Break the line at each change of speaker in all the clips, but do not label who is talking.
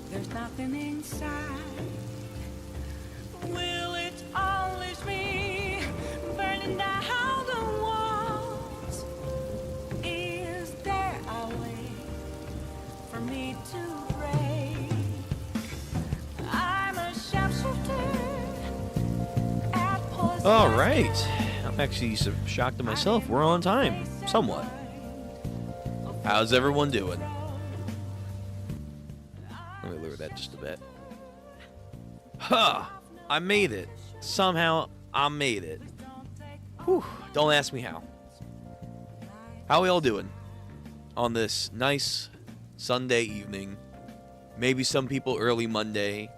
There's nothing inside. Will it always be burning down the walls? Is there a way for me to break? I'm a sharpshooter at poison.
All right. I'm actually shocked at myself. We're on time. Somewhat. How's everyone doing? Let me lower that just a bit. Huh! I made it. Somehow, I made it. Whew. Don't ask me how. How we all doing on this nice Sunday evening? Maybe some people early Monday.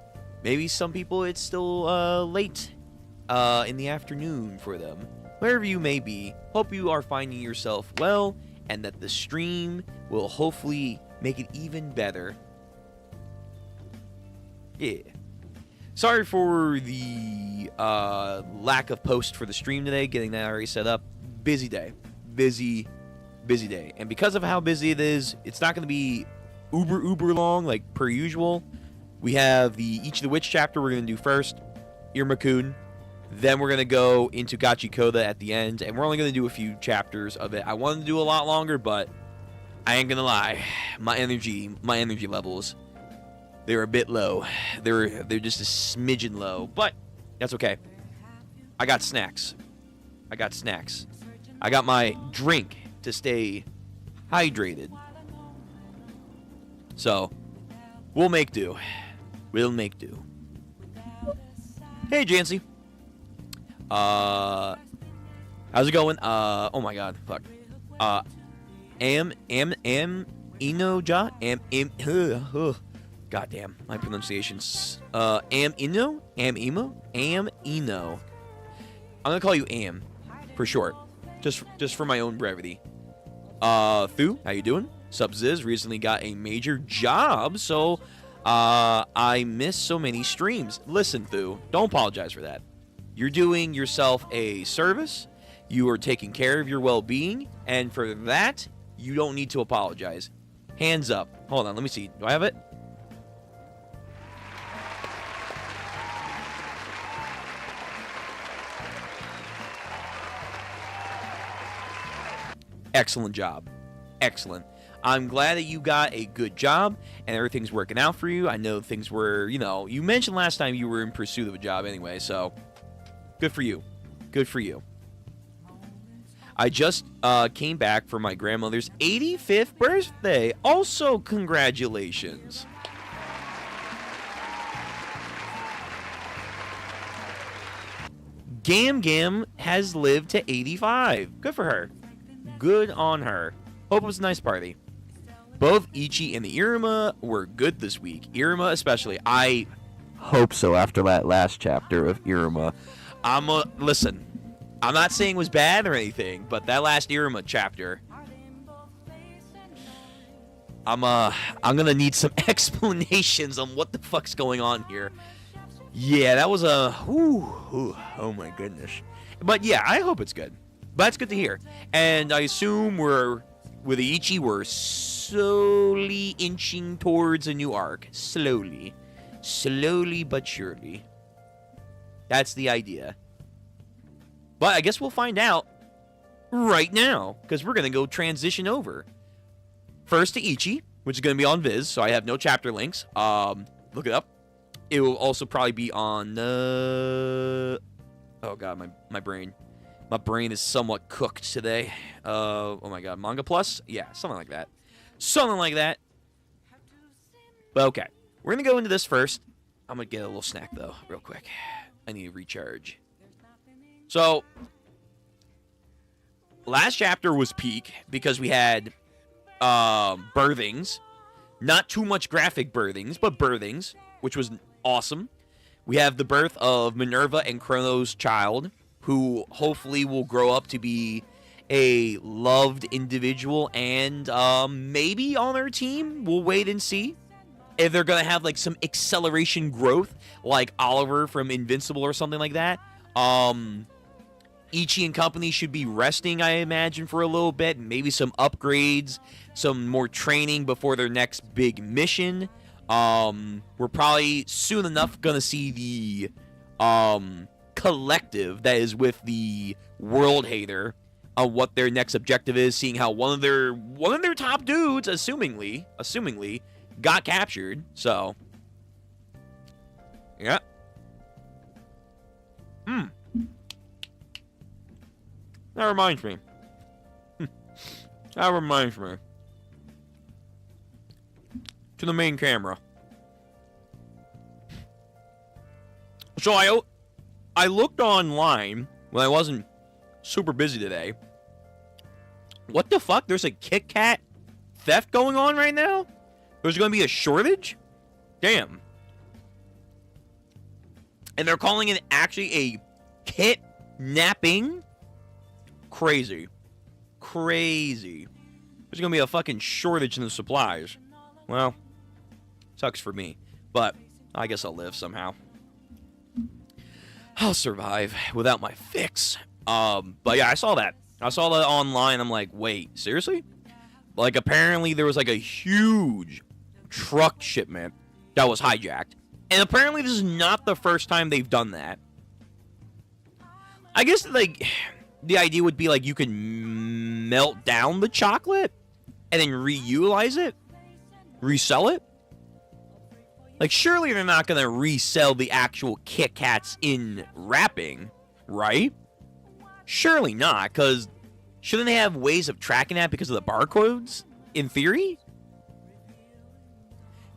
Maybe some people it's still late in the afternoon for them. Wherever you may be, hope you are finding yourself well, and that the stream will hopefully make it even better. Yeah. Sorry for the lack of post for the stream today, getting that already set up. Busy day. Busy day. And because of how busy it is, it's not going to be uber long like per usual. We have the Ichi the Witch chapter we're going to do first. Iruma-kun. Then we're going to go into Gachiakuta at the end, and we're only going to do a few chapters of it. I wanted to do a lot longer, but I ain't going to lie. My energy levels, they're a bit low. They're just a smidgen low, but that's okay. I got snacks. I got my drink to stay hydrated. So, we'll make do. Hey, Jancy. How's it going? Oh my god, fuck. Ino-ja? Goddamn, my pronunciation's, Ino? Ino? I'm gonna call you Am, for short. Just for my own brevity. Thu, how you doing? Subziz recently got a major job, so, I miss so many streams. Listen, Thu, don't apologize for that. You're doing yourself a service. You are taking care of your well-being. And for that, you don't need to apologize. Hands up. Hold on, let me see. Do I have it? Excellent job. Excellent. I'm glad that you got a good job and everything's working out for you. I know things were, you mentioned last time you were in pursuit of a job anyway, so good for you. Good for you. I just came back for my grandmother's 85th birthday. Also, congratulations. Gam Gam has lived to 85. Good for her. Good on her. Hope it was a nice party. Both Ichi and the Iruma were good this week. Iruma especially. I hope so after that last chapter of Iruma. Listen, I'm not saying it was bad or anything, but that last Iruma chapter, I'm gonna need some explanations on what the fuck's going on here. Yeah, that was oh my goodness. But yeah, I hope it's good. But that's good to hear. And I assume with Ichi, we're slowly inching towards a new arc. Slowly but surely. That's the idea. But I guess we'll find out right now, because we're going to go transition over. First to Ichi, which is going to be on Viz, so I have no chapter links. Look it up. It will also probably be on... oh, God, my brain. My brain is somewhat cooked today. Oh, my God. Manga Plus? Yeah, something like that. Something like that. But, okay. We're going to go into this first. I'm going to get a little snack, though, real quick. I need to recharge. So, last chapter was peak because we had birthings. Not too much graphic birthings, but birthings, which was awesome. We have the birth of Minerva and Chrono's child, who hopefully will grow up to be a loved individual and maybe on our team. We'll wait and see if they're going to have like some acceleration growth like Oliver from Invincible or something like that. Ichi and company should be resting, I imagine, for a little bit. Maybe some upgrades, some more training before their next big mission. We're probably soon enough going to see the collective that is with the World Hater on what their next objective is, seeing how one of their top dudes, assumingly, got captured. So, yeah. That reminds me. To the main camera. So I looked online when I wasn't super busy today. What the fuck? There's a Kit Kat theft going on right now? There's going to be a shortage? Damn. And they're calling it actually a kidnapping? Crazy. There's going to be a fucking shortage in the supplies. Well, sucks for me. But I guess I'll live somehow. I'll survive without my fix. But yeah, I saw that. I saw that online. I'm like, wait, seriously? Like, apparently there was like a huge truck shipment that was hijacked. And apparently this is not the first time they've done that. I guess, like, the idea would be, like, you can melt down the chocolate and then reutilize it? Resell it? Like, surely they're not going to resell the actual Kit Kats in wrapping, right? Surely not, because shouldn't they have ways of tracking that because of the barcodes, in theory?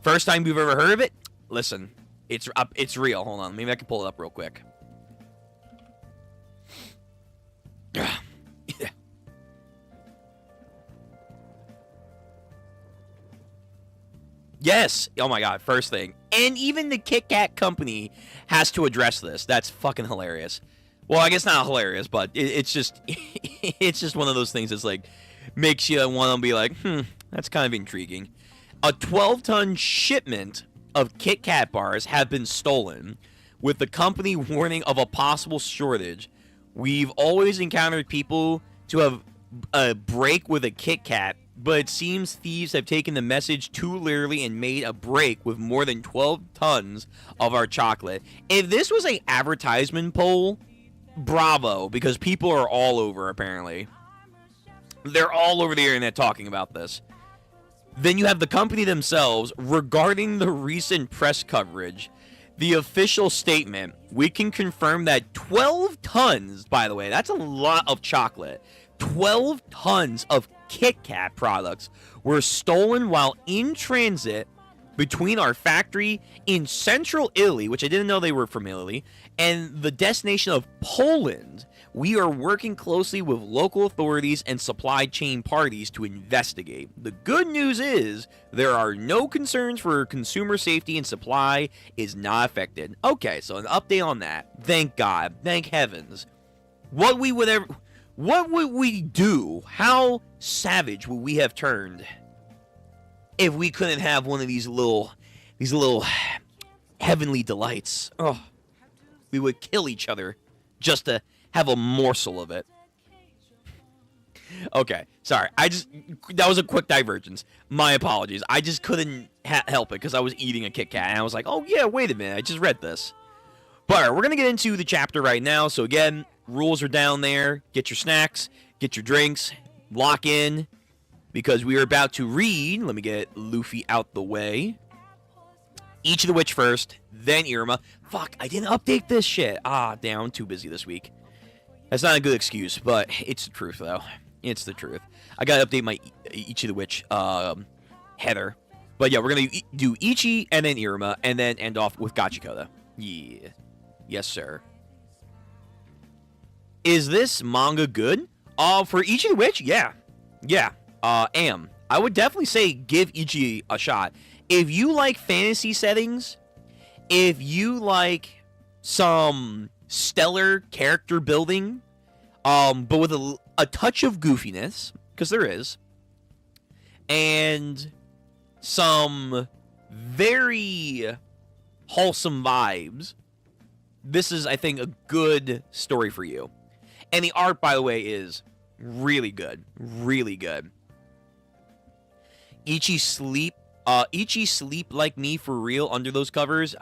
First time you've ever heard of it? Listen, it's real. Hold on, maybe I can pull it up real quick. Yeah. Yes. Oh my God. First thing. And even the Kit Kat company has to address this. That's fucking hilarious. Well, I guess not hilarious, but it's just it's just one of those things that's like makes you want to be like, that's kind of intriguing. A 12-ton shipment of Kit Kat bars have been stolen, with the company warning of a possible shortage. We've always encountered people to have a break with a Kit Kat, but it seems thieves have taken the message too literally and made a break with more than 12 tons of our chocolate. If this was an advertisement poll, bravo, because people are all over, apparently. They're all over the internet talking about this. Then you have the company themselves regarding the recent press coverage. The official statement, we can confirm that 12 tons, by the way, that's a lot of chocolate. 12 tons of Kit Kat products were stolen while in transit between our factory in central Italy, which I didn't know they were from Italy, and the destination of Poland. We are working closely with local authorities and supply chain parties to investigate. The good news is there are no concerns for consumer safety and supply is not affected. Okay, so an update on that. Thank God. Thank heavens. What would we do? How savage would we have turned if we couldn't have one of these little heavenly delights? Oh, we would kill each other just to have a morsel of it. Okay, sorry. That was a quick divergence. My apologies. I just couldn't help it because I was eating a Kit Kat and I was like, oh yeah, wait a minute. I just read this. But all right, we're going to get into the chapter right now. So again, rules are down there. Get your snacks, get your drinks, lock in because we are about to read. Let me get Luffy out the way. Ichi the Witch first, then Iruma. Fuck, I didn't update this shit. Ah, damn, I'm too busy this week. That's not a good excuse, but it's the truth, though. It's the truth. I gotta update my Ichi the Witch header. But yeah, we're gonna do Ichi and then Iruma, and then end off with Gachiakuta. Yeah. Yes, sir. Is this manga good? For Ichi the Witch, yeah. Yeah. I would definitely say give Ichi a shot. If you like fantasy settings, if you like some stellar character building, but with a touch of goofiness, because there is, and some very wholesome vibes, this is, I think, a good story for you. And the art, by the way, is really good. Really good. Ichi sleep like me for real under those covers.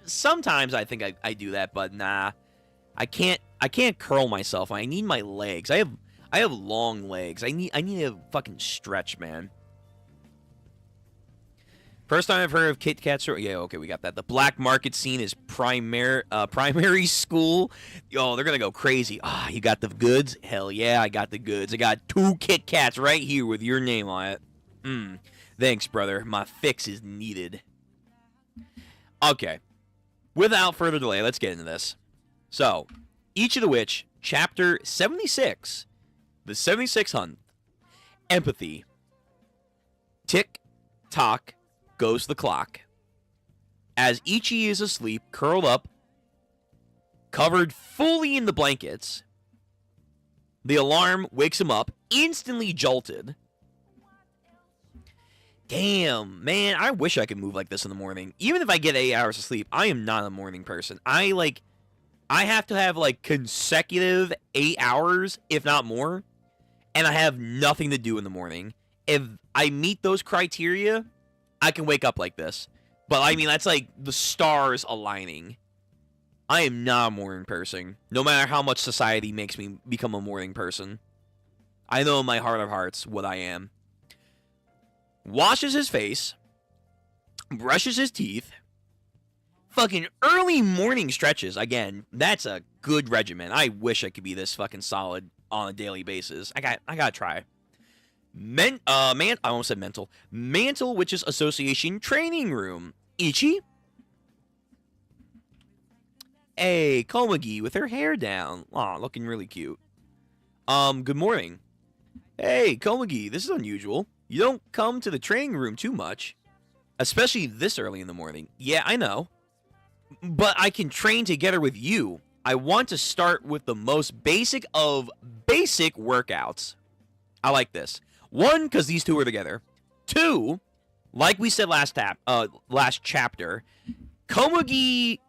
Sometimes I think I do that, but nah. I can't curl myself. I need my legs. I have long legs. I need a fucking stretch, man. First time I've heard of Kit Kat store. Yeah, okay, we got that. The black market scene is primary school. Yo, they're gonna go crazy. You got the goods? Hell yeah, I got the goods. I got 2 Kit Kats right here with your name on it. Thanks, brother. My fix is needed. Okay. Without further delay, let's get into this. So, Ichi the Witch, Chapter 76. The 76th Hunt. Empathy. Tick-tock goes the clock. As Ichi is asleep, curled up, covered fully in the blankets, the alarm wakes him up, instantly jolted. Damn, man, I wish I could move like this in the morning. Even if I get 8 hours of sleep, I am not a morning person. I have to have, consecutive 8 hours, if not more, and I have nothing to do in the morning. If I meet those criteria, I can wake up like this. But, I mean, that's like the stars aligning. I am not a morning person, no matter how much society makes me become a morning person. I know in my heart of hearts what I am. Washes his face, brushes his teeth, fucking early morning stretches. Again, that's a good regimen. I wish I could be this fucking solid on a daily basis. I gotta try. I almost said mental. Mantle Witches Association training room. Ichi? Hey, Komagi with her hair down. Aw, looking really cute. Good morning. Hey, Komagi, this is unusual. You don't come to the training room too much. Especially this early in the morning. Yeah, I know. But I can train together with you. I want to start with the most basic of basic workouts. I like this. 1, because these two are together. 2, like we said last chapter, Komagi,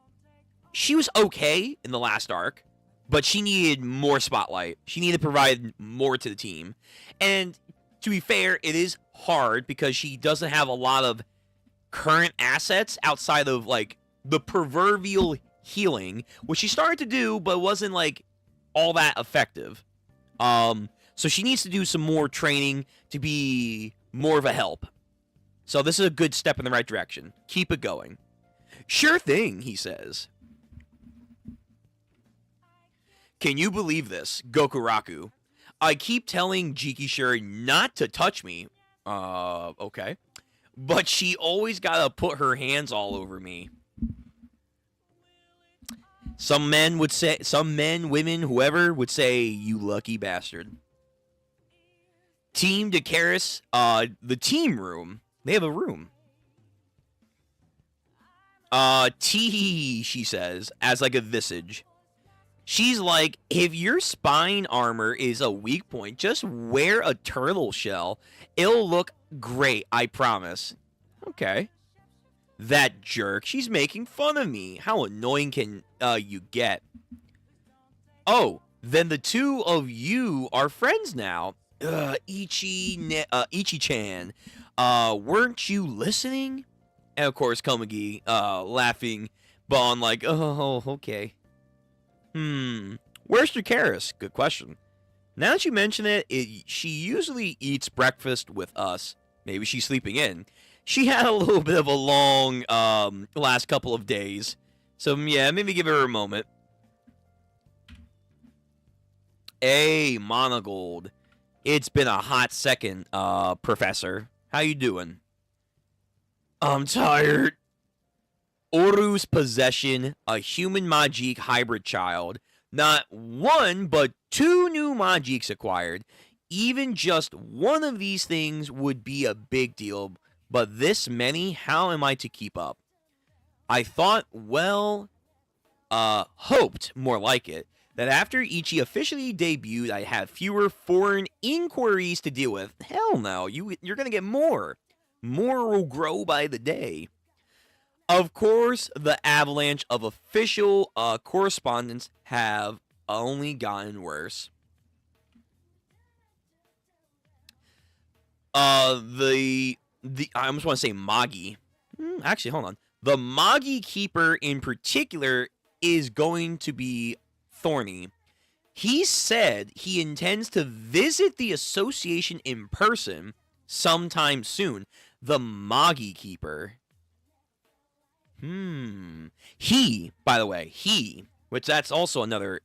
she was okay in the last arc, but she needed more spotlight. She needed to provide more to the team. And to be fair, it is hard because she doesn't have a lot of current assets outside of, the proverbial healing, which she started to do, but wasn't, all that effective. So she needs to do some more training to be more of a help. So this is a good step in the right direction. Keep it going. Sure thing, he says. Can you believe this, Gokuraku? I keep telling Jikishiri not to touch me. Okay. But she always gotta put her hands all over me. Some men, women, whoever would say, you lucky bastard. Team Dakaris, the team room. They have a room. Tee, she says, as like a visage. She's like, if your spine armor is a weak point, just wear a turtle shell. It'll look great, I promise. Okay. That jerk, she's making fun of me. How annoying can you get? Oh, then the two of you are friends now. Ichi-chan. Weren't you listening? And of course, Komagi, laughing, Bon like, oh, okay. Where's Dracarys? Good question. Now that you mention it, she usually eats breakfast with us. Maybe she's sleeping in. She had a little bit of a long, last couple of days. So, yeah, maybe give her a moment. Hey, Monogold. It's been a hot second, Professor. How you doing? I'm tired. Oru's possession, a human Majik hybrid child. Not one, but 2 new Majiks acquired. Even just one of these things would be a big deal, but this many, how am I to keep up? I thought, well, hoped, more like it, that after Ichi officially debuted, I'd have fewer foreign inquiries to deal with. Hell no, you're gonna get more. More will grow by the day. Of course, the avalanche of official correspondence have only gotten worse. I almost want to say Magi. Actually, hold on. The Magi Keeper in particular is going to be thorny. He said he intends to visit the association in person sometime soon. The Magi Keeper. He, by the way, which that's also another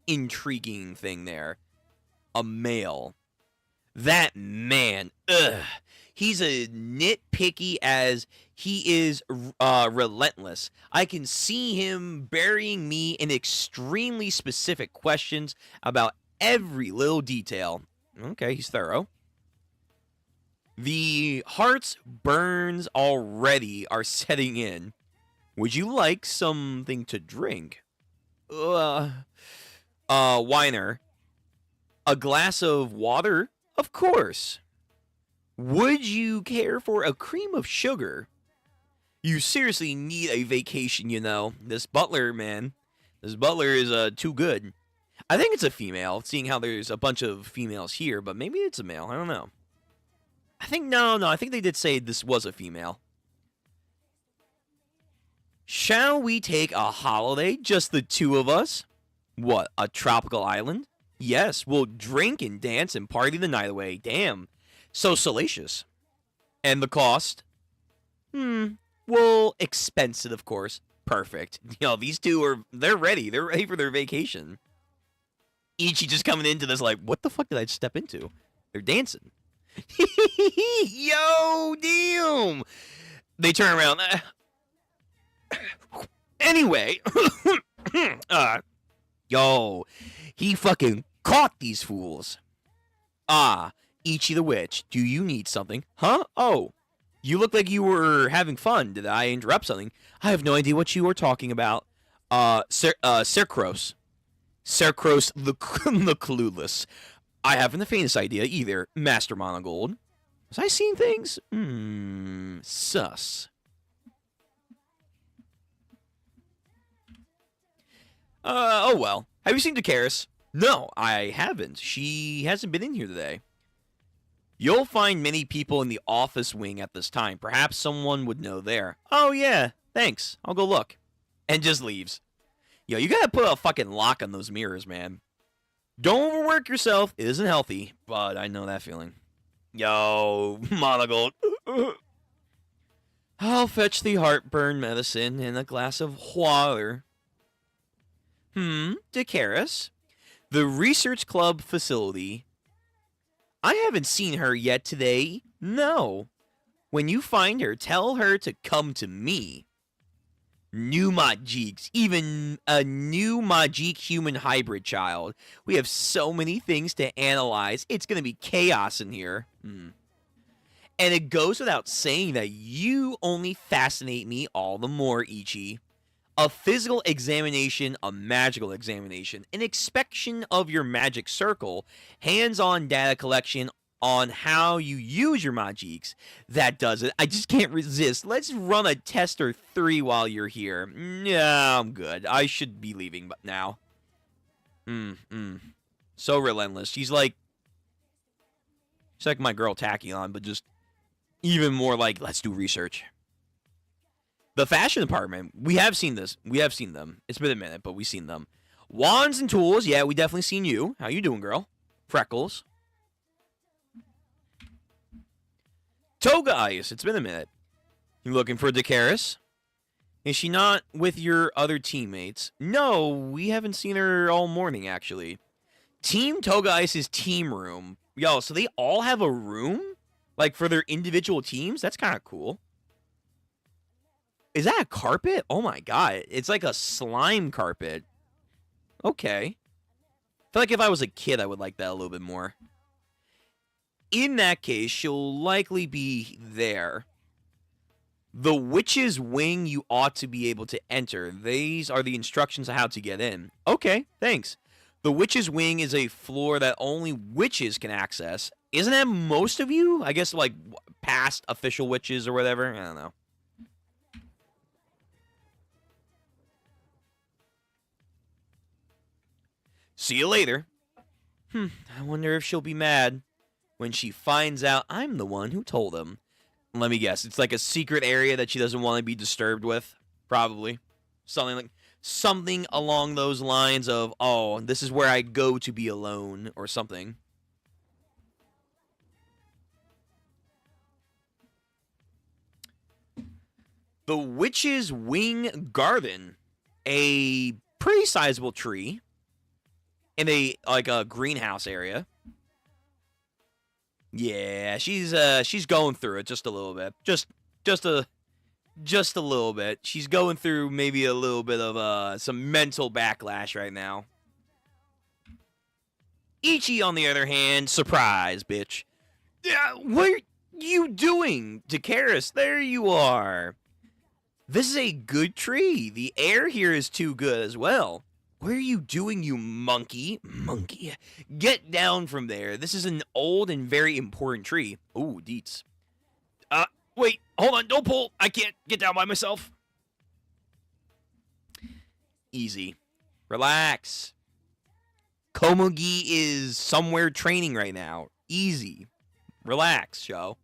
intriguing thing there. A male. That man, he's as nitpicky as he is relentless. I can see him burying me in extremely specific questions about every little detail. Okay, he's thorough. The heart's burns already are setting in. Would you like something to drink? Whiner. A glass of water? Of course. Would you care for a cream of sugar? You seriously need a vacation, you know. This butler, man. This butler is too good. I think it's a female, seeing how there's a bunch of females here, but maybe it's a male. I don't know. I think, no, I think they did say this was a female. Shall we take a holiday, just the two of us? What, a tropical island? Yes, we'll drink and dance and party the night away. Damn, so salacious. And the cost? Well, expensive, of course. Perfect. You know, these two they're ready. They're ready for their vacation. Ichi just coming into this like, what the fuck did I step into? They're dancing. Yo, damn. They turn around. Anyway. Yo, he fucking caught these fools. Ah, Ichi the Witch, do you need something? Huh? Oh, you look like you were having fun. Did I interrupt something? I have no idea what you were talking about. Cercros. Cercros the clueless. I haven't the faintest idea either, Master Monogold. Was I seeing things? Sus. Oh well. Have you seen Dracarys? No, I haven't. She hasn't been in here today. You'll find many people in the office wing at this time. Perhaps someone would know there. Oh yeah, thanks. I'll go look. And just leaves. Yo, you gotta put a fucking lock on those mirrors, man. Don't overwork yourself. It isn't healthy, but I know that feeling. Yo, Monogold. I'll fetch the heartburn medicine and a glass of water. Dakaris? The research club facility. I haven't seen her yet today. No. When you find her, tell her to come to me. New Majiks. Even a new Majik human hybrid child. We have so many things to analyze. It's going to be chaos in here. And it goes without saying that you only fascinate me all the more, Ichi. A physical examination, a magical examination, an inspection of your magic circle, hands-on data collection on how you use your Majiks. That does it. I just can't resist. Let's run a test or 3 while you're here. Yeah, I'm good. I should be leaving but now. So relentless. She's like my girl Tachyon, but just even more like, let's do research. The fashion department, we have seen this. We have seen them. It's been a minute, but we've seen them. Wands and tools, yeah, we definitely seen you. How you doing, girl? Freckles. Toga Ice, it's been a minute. You looking for Dakaris? Is she not with your other teammates? No, we haven't seen her all morning, actually. Team Toga Ice's team room. Yo, so they all have a room? Like, for their individual teams? That's kind of cool. Is that a carpet? Oh my god. It's like a slime carpet. Okay. I feel like if I was a kid, I would like that a little bit more. In that case, she'll likely be there. The witch's wing you ought to be able to enter. These are the instructions on how to get in. Okay, thanks. The witch's wing is a floor that only witches can access. Isn't that most of you? I guess like past official witches or whatever. I don't know. See you later. I wonder if she'll be mad when she finds out I'm the one who told him. Let me guess. It's like a secret area that she doesn't want to be disturbed with. Probably. Something along those lines of, oh, this is where I go to be alone or something. The Witch's Wing Garden. A pretty sizable tree. In a greenhouse area. Yeah, she's going through it just a little bit. Just a little bit. She's going through maybe a little bit of some mental backlash right now. Ichi, on the other hand, surprise, bitch. Yeah, what are you doing? Dakaris, there you are. This is a good tree. The air here is too good as well. What are you doing, you monkey? Monkey. Get down from there. This is an old and very important tree. Ooh, deets. Wait. Hold on. Don't pull. I can't get down by myself. Easy. Relax. Komugi is somewhere training right now. Easy. Relax, Sho.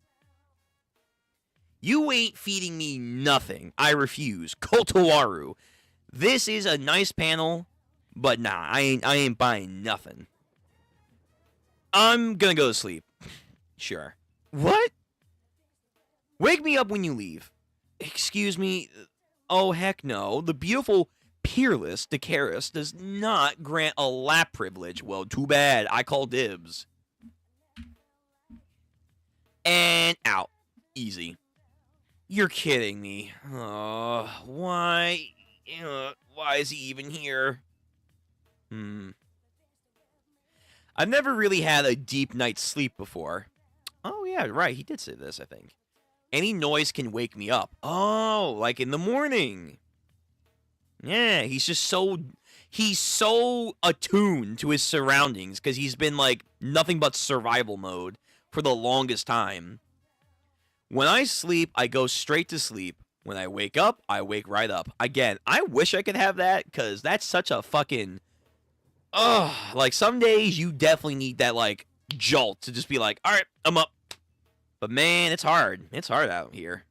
You ain't feeding me nothing. I refuse. Kotowaru. This is a nice panel. But nah, I ain't buying nothing. I'm gonna go to sleep. Sure. What? Wake me up when you leave. Excuse me? Oh, heck no. The beautiful, peerless Dakaris does not grant a lap privilege. Well, too bad. I call dibs. And out. Easy. You're kidding me. Why? Why is he even here? I've never really had a deep night's sleep before. Oh, yeah, right. He did say this, I think. Any noise can wake me up. Oh, like in the morning. Yeah, he's so attuned to his surroundings because he's been like nothing but survival mode for the longest time. When I sleep, I go straight to sleep. When I wake up, I wake right up. Again, I wish I could have that because that's such a fucking... like some days you definitely need that like jolt to just be like, all right, I'm up. But man, it's hard. It's hard out here.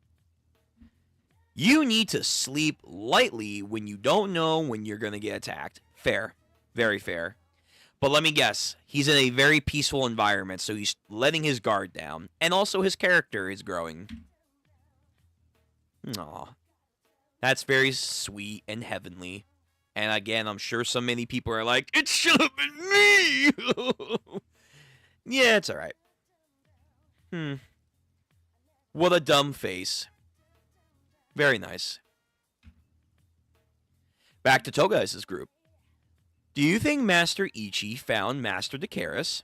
You need to sleep lightly when you don't know when you're going to get attacked. Fair. Very fair. But let me guess, he's in a very peaceful environment, so he's letting his guard down. And also his character is growing. Aw. That's very sweet and heavenly. And again, I'm sure so many people are like, it should have been me! Yeah, it's alright. What a dumb face. Very nice. Back to Toga's group. Do you think Master Ichi found Master Dakaris?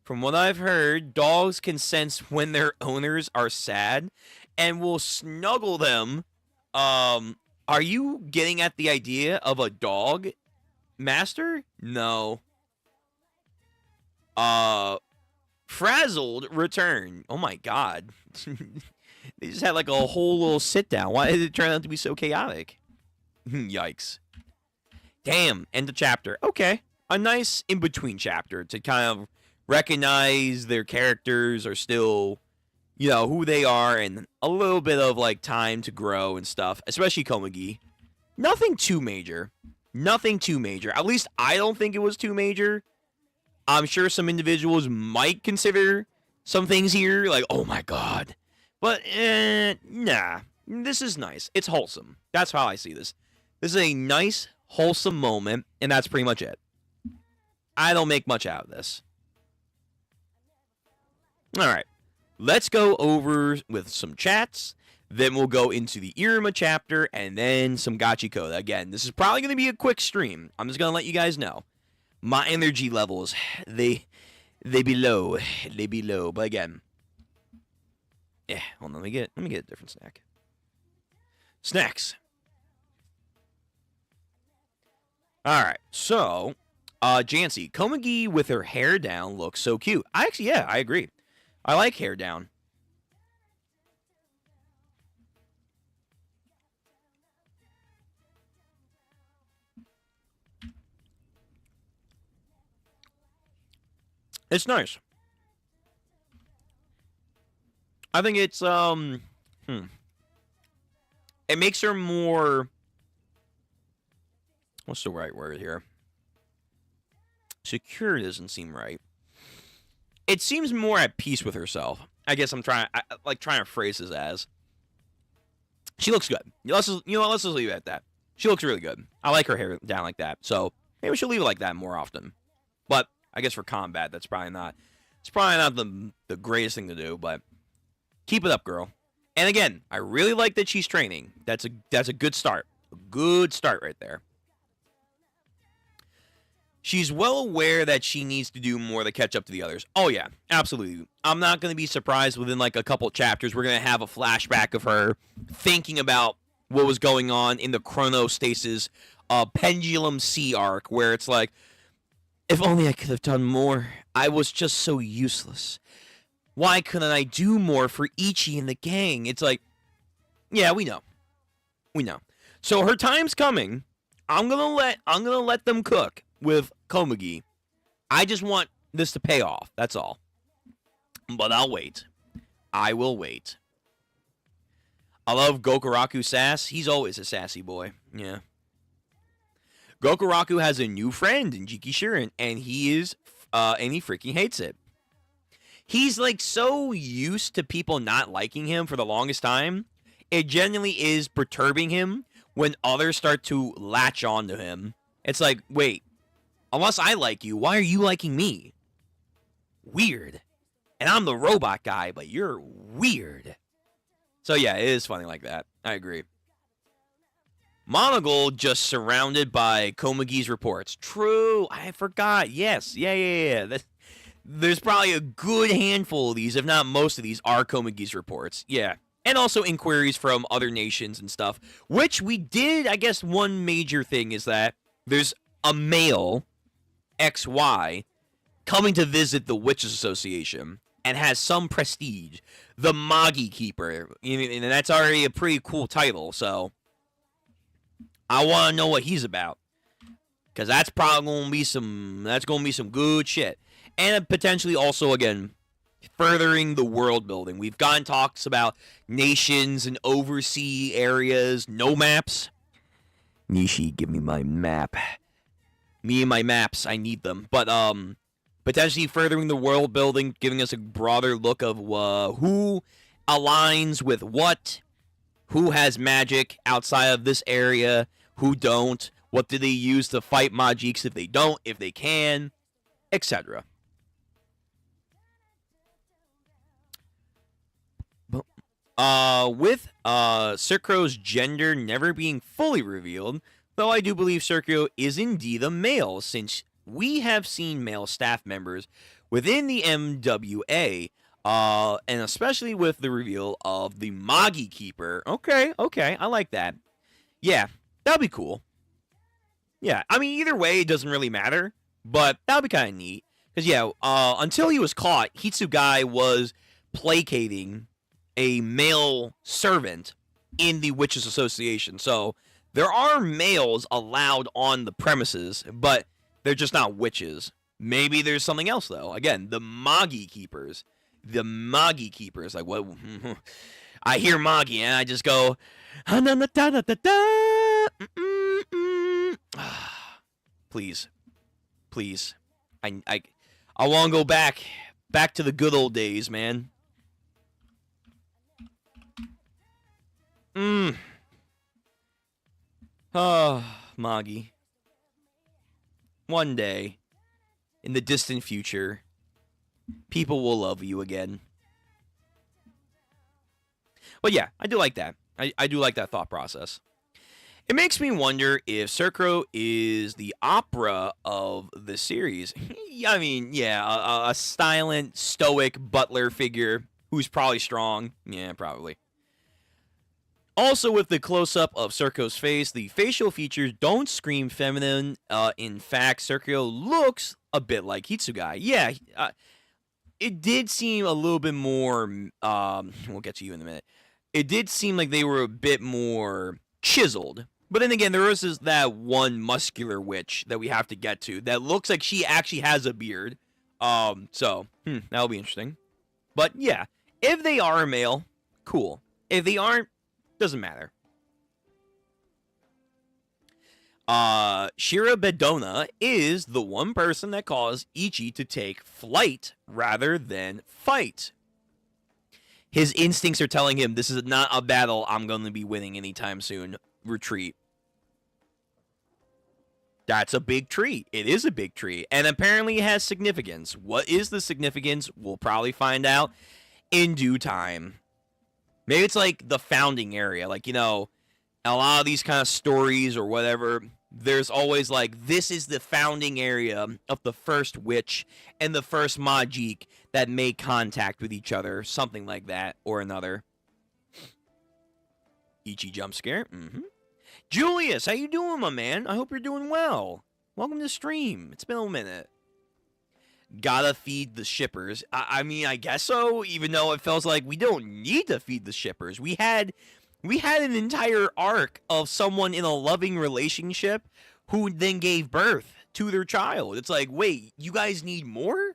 From what I've heard, dogs can sense when their owners are sad and will snuggle them. Are you getting at the idea of a dog master? No. Frazzled return. Oh my god. They just had like a whole little sit down. Why did it turn out to be so chaotic? Yikes. Damn, end of chapter. Okay. A nice in-between chapter to kind of recognize their characters are still, you know, who they are, and a little bit of like time to grow and stuff, especially Komagi. Nothing too major. Nothing too major. At least I don't think it was too major. I'm sure some individuals might consider some things here like, oh my god. But, nah. This is nice. It's wholesome. That's how I see this. This is a nice, wholesome moment, and that's pretty much it. I don't make much out of this. Alright. Let's go over with some chats. Then we'll go into the Iruma chapter, and then some Gachiakuta. Again, this is probably going to be a quick stream. I'm just going to let you guys know. My energy levels, they be low. They be low. But again, yeah, hold on, let me get a different snack. Snacks. Alright, so, Jancy, Komagi with her hair down looks so cute. I agree. I like hair down. It's nice. I think it's, it makes her more, what's the right word here? Secure doesn't seem right. It seems more at peace with herself. I guess I'm trying to phrase this as. She looks good. Let's just leave it at that. She looks really good. I like her hair down like that. So maybe we should leave it like that more often. But I guess for combat, that's probably not. It's probably not the greatest thing to do. But keep it up, girl. And again, I really like that she's training. That's a good start. A good start right there. She's well aware that she needs to do more to catch up to the others. Oh, yeah, absolutely. I'm not going to be surprised within like a couple chapters. We're going to have a flashback of her thinking about what was going on in the Chronostasis Pendulum Sea arc, where it's like, if only I could have done more. I was just so useless. Why couldn't I do more for Ichi and the gang? It's like, yeah, we know. We know. So her time's coming. I'm gonna let them cook with Komagi. I just want this to pay off. That's all. But I'll wait. I will wait. I love Gokuraku sass. He's always a sassy boy. Yeah. Gokuraku has a new friend in Jiki Shirin, and he freaking hates it. He's like so used to people not liking him for the longest time. It genuinely is perturbing him when others start to latch on to him. It's like, wait, unless I like you, why are you liking me? Weird. And I'm the robot guy, but you're weird. So yeah, it is funny like that. I agree. Monocle just surrounded by Komagi's reports. True, I forgot. Yes, yeah. There's probably a good handful of these, if not most of these, are Komagi's reports. Yeah. And also inquiries from other nations and stuff. Which we did, I guess one major thing is that there's a male, XY, coming to visit the Witches Association and has some prestige. The Magi Keeper. And that's already a pretty cool title, so I want to know what he's about. Because that's probably going to be some good shit. And potentially also, again, furthering the world building. We've gotten talks about nations and overseas areas. No maps. Nishi, give me my map. Me and my maps, I need them. But potentially furthering the world building, giving us a broader look of who aligns with what, who has magic outside of this area, who don't, what do they use to fight Majiks if they don't, if they can, etc. With Circo's gender never being fully revealed, though I do believe Circo is indeed a male, since we have seen male staff members within the MWA, and especially with the reveal of the Magi Keeper. Okay, I like that. Yeah, that'd be cool. Yeah, I mean, either way, it doesn't really matter, but that'd be kind of neat. Because, yeah, until he was caught, Hitsugai was placating a male servant in the Witches Association. So there are males allowed on the premises, but they're just not witches. Maybe there's something else, though. Again, the Magi Keepers. The Magi Keepers. Like, what? I hear Magi, and I just go... Please. Please. I want to go back to the good old days, man. Oh, Magi. One day, in the distant future, people will love you again. But yeah, I do like that. I do like that thought process. It makes me wonder if Circo is the opera of the series. I mean, yeah, a silent, stoic butler figure who's probably strong. Yeah, probably. Also, with the close-up of Circo's face, the facial features don't scream feminine. In fact, Circo looks a bit like Hitsugai. Yeah, it did seem a little bit more... we'll get to you in a minute. It did seem like they were a bit more chiseled. But then again, there is that one muscular witch that we have to get to that looks like she actually has a beard. So, that'll be interesting. But yeah, if they are a male, cool. If they aren't, doesn't matter. Shira Bedona is the one person that caused Ichi to take flight rather than fight. His instincts are telling him this is not a battle I'm going to be winning anytime soon. Retreat. That's a big tree. It is a big tree. And apparently it has significance. What is the significance? We'll probably find out in due time. Maybe it's like the founding area. Like, you know, a lot of these kind of stories or whatever, there's always like, this is the founding area of the first witch and the first Majik that made contact with each other. Something like that or another. Ichi jump scare. Julius, how you doing, my man? I hope you're doing well. Welcome to the stream. It's been a minute. Gotta feed the shippers. I mean, I guess so, even though it feels like we don't need to feed the shippers. We had an entire arc of someone in a loving relationship who then gave birth to their child. It's like, wait, you guys need more?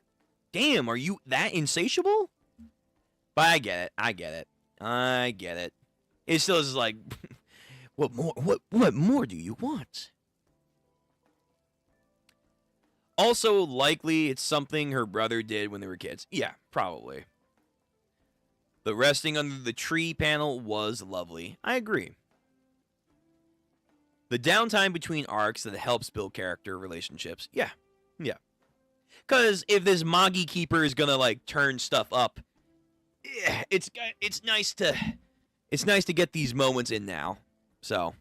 Damn, are you that insatiable? But I get it. It still is like, what more? What more do you want? Also, likely it's something her brother did when they were kids. Yeah, probably. The resting under the tree panel was lovely. I agree. The downtime between arcs that helps build character relationships. Yeah. Because if this Magi Keeper is gonna like turn stuff up, it's nice to get these moments in now. So.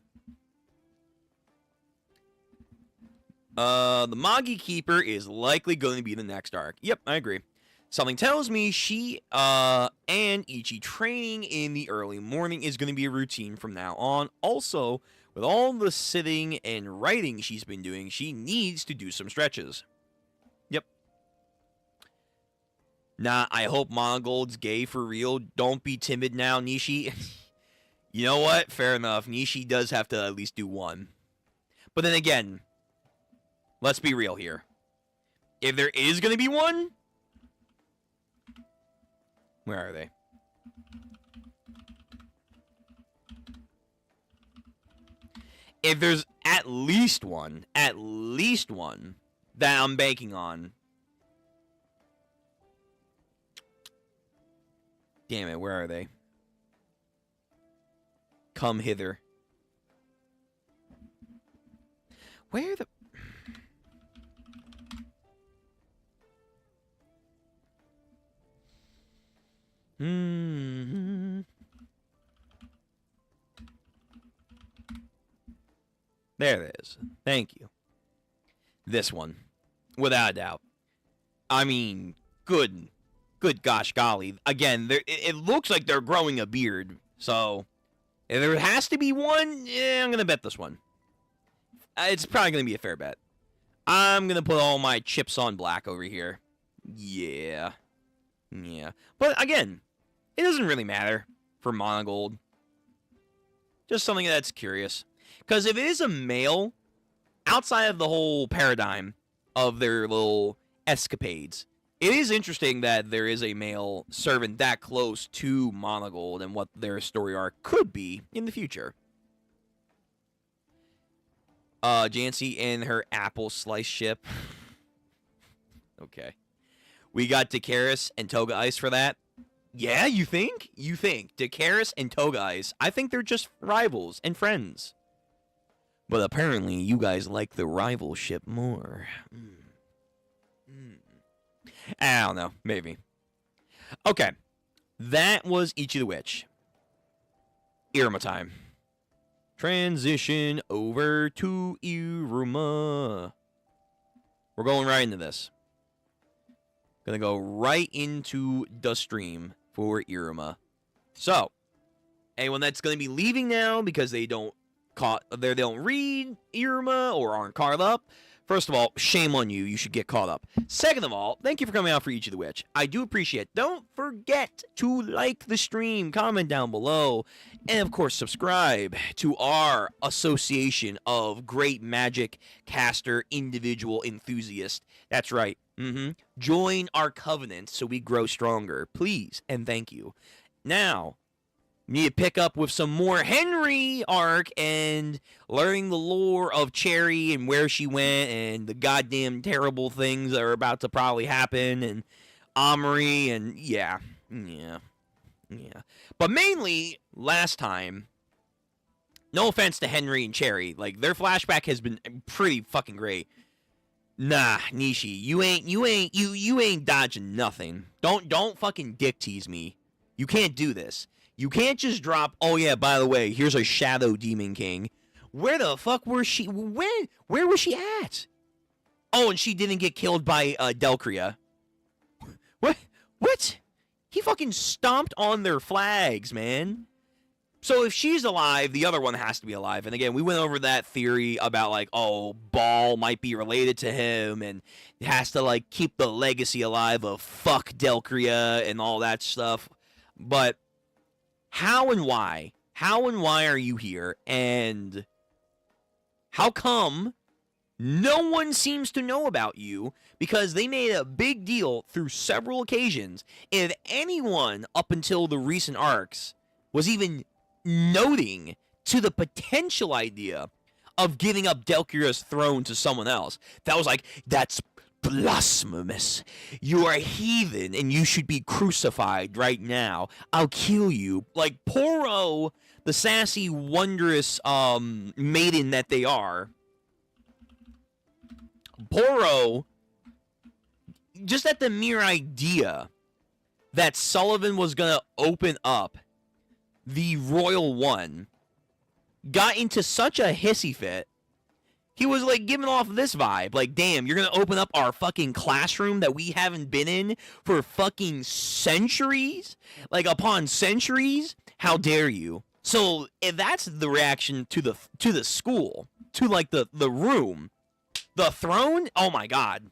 The Magi Keeper is likely going to be the next arc. Yep, I agree. Something tells me she and Ichi training in the early morning is going to be a routine from now on. Also, with all the sitting and writing she's been doing, she needs to do some stretches. Yep. Nah, I hope Mongold's gay for real. Don't be timid now, Nishi. You know what? Fair enough. Nishi does have to at least do one. But then again, let's be real here. If there is going to be one... Where are they? If there's at least one that I'm banking on. Damn it, where are they? Come hither. Where the... There it is. Thank you. This one. Without a doubt. I mean, good gosh golly. Again, it looks like they're growing a beard. So, if there has to be one, I'm going to bet this one. It's probably going to be a fair bet. I'm going to put all my chips on black over here. Yeah. But again, it doesn't really matter for monogold. Just something that's curious. Because if it is a male, outside of the whole paradigm of their little escapades, it is interesting that there is a male servant that close to monogold and what their story arc could be in the future. Jancy and her apple slice ship. Okay. We got Dakaris and Toga Ice for that. Yeah, you think? Dakaris and Toga Ice, I think they're just rivals and friends. But apparently, you guys like the rival ship more. I don't know. Maybe. Okay. That was Ichi the Witch. Iruma time. Transition over to Iruma. We're going right into this. Gonna go right into the stream for Iruma. So, anyone that's gonna be leaving now because they don't read Iruma or aren't caught up. First of all, shame on you. You should get caught up. Second of all, thank you for coming out for Ichi the Witch. I do appreciate it. Don't forget to like the stream, comment down below, and of course subscribe to our association of great magic caster individual enthusiasts. That's right. Join our covenant so we grow stronger. Please and thank you. Now, need to pick up with some more Henry arc and learning the lore of Cherry and where she went and the goddamn terrible things that are about to probably happen and Amory and yeah. But mainly, last time, no offense to Henry and Cherry, like their flashback has been pretty fucking great. Nah, Nishi, you ain't dodging nothing. Don't fucking dick tease me. You can't do this. You can't just drop, oh yeah, by the way, here's a Shadow Demon King. Where the fuck was she? Where was she at? Oh, and she didn't get killed by Delcria. What? He fucking stomped on their flags, man. So if she's alive, the other one has to be alive. And again, we went over that theory about like, oh, Ball might be related to him and has to like keep the legacy alive of fuck Delcria and all that stuff. But how and why? How and why are you here? And how come no one seems to know about you? Because they made a big deal through several occasions. If anyone up until the recent arcs was even noting to the potential idea of giving up Delcria's throne to someone else, that was like, that's blasphemous. You are a heathen and you should be crucified right now. I'll kill you. Like Poro, the sassy, wondrous maiden that they are. Poro, just at the mere idea that Sullivan was going to open up the Royal One, got into such a hissy fit. He was like giving off this vibe, like, damn, you're gonna open up our fucking classroom that we haven't been in for fucking centuries? Like, upon centuries? How dare you? So, if that's the reaction to the school, to like the room, the throne, oh my god.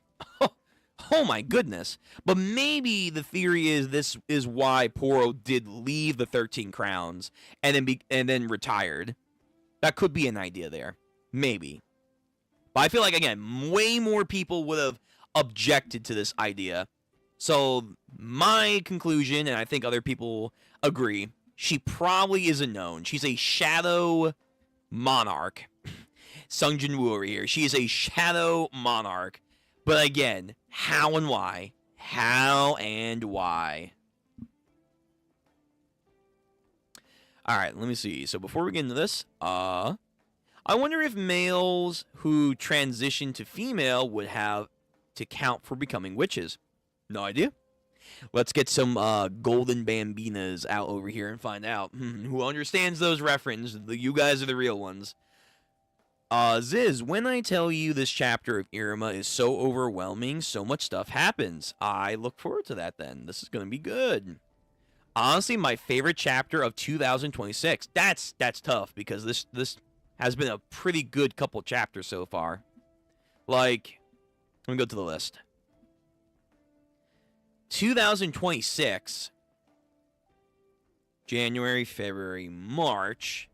Oh my goodness. But maybe the theory is this is why Poro did leave the 13 Crowns and then retired. That could be an idea there. Maybe. But I feel like, again, way more people would have objected to this idea. So my conclusion, and I think other people agree, she probably isn't known. She's a shadow monarch. Sung Jinwoo over here. She is a shadow monarch. But again, how and why? How and why? Alright, let me see. So before we get into this, I wonder if males who transition to female would have to count for becoming witches. No idea. Let's get some golden bambinas out over here and find out who understands those references. You guys are the real ones. Ziz, when I tell you this chapter of Iruma is so overwhelming, so much stuff happens. I look forward to that then. This is going to be good. Honestly, my favorite chapter of 2026. That's tough because this has been a pretty good couple chapters so far. Like, let me go to the list. 2026, January, February, March,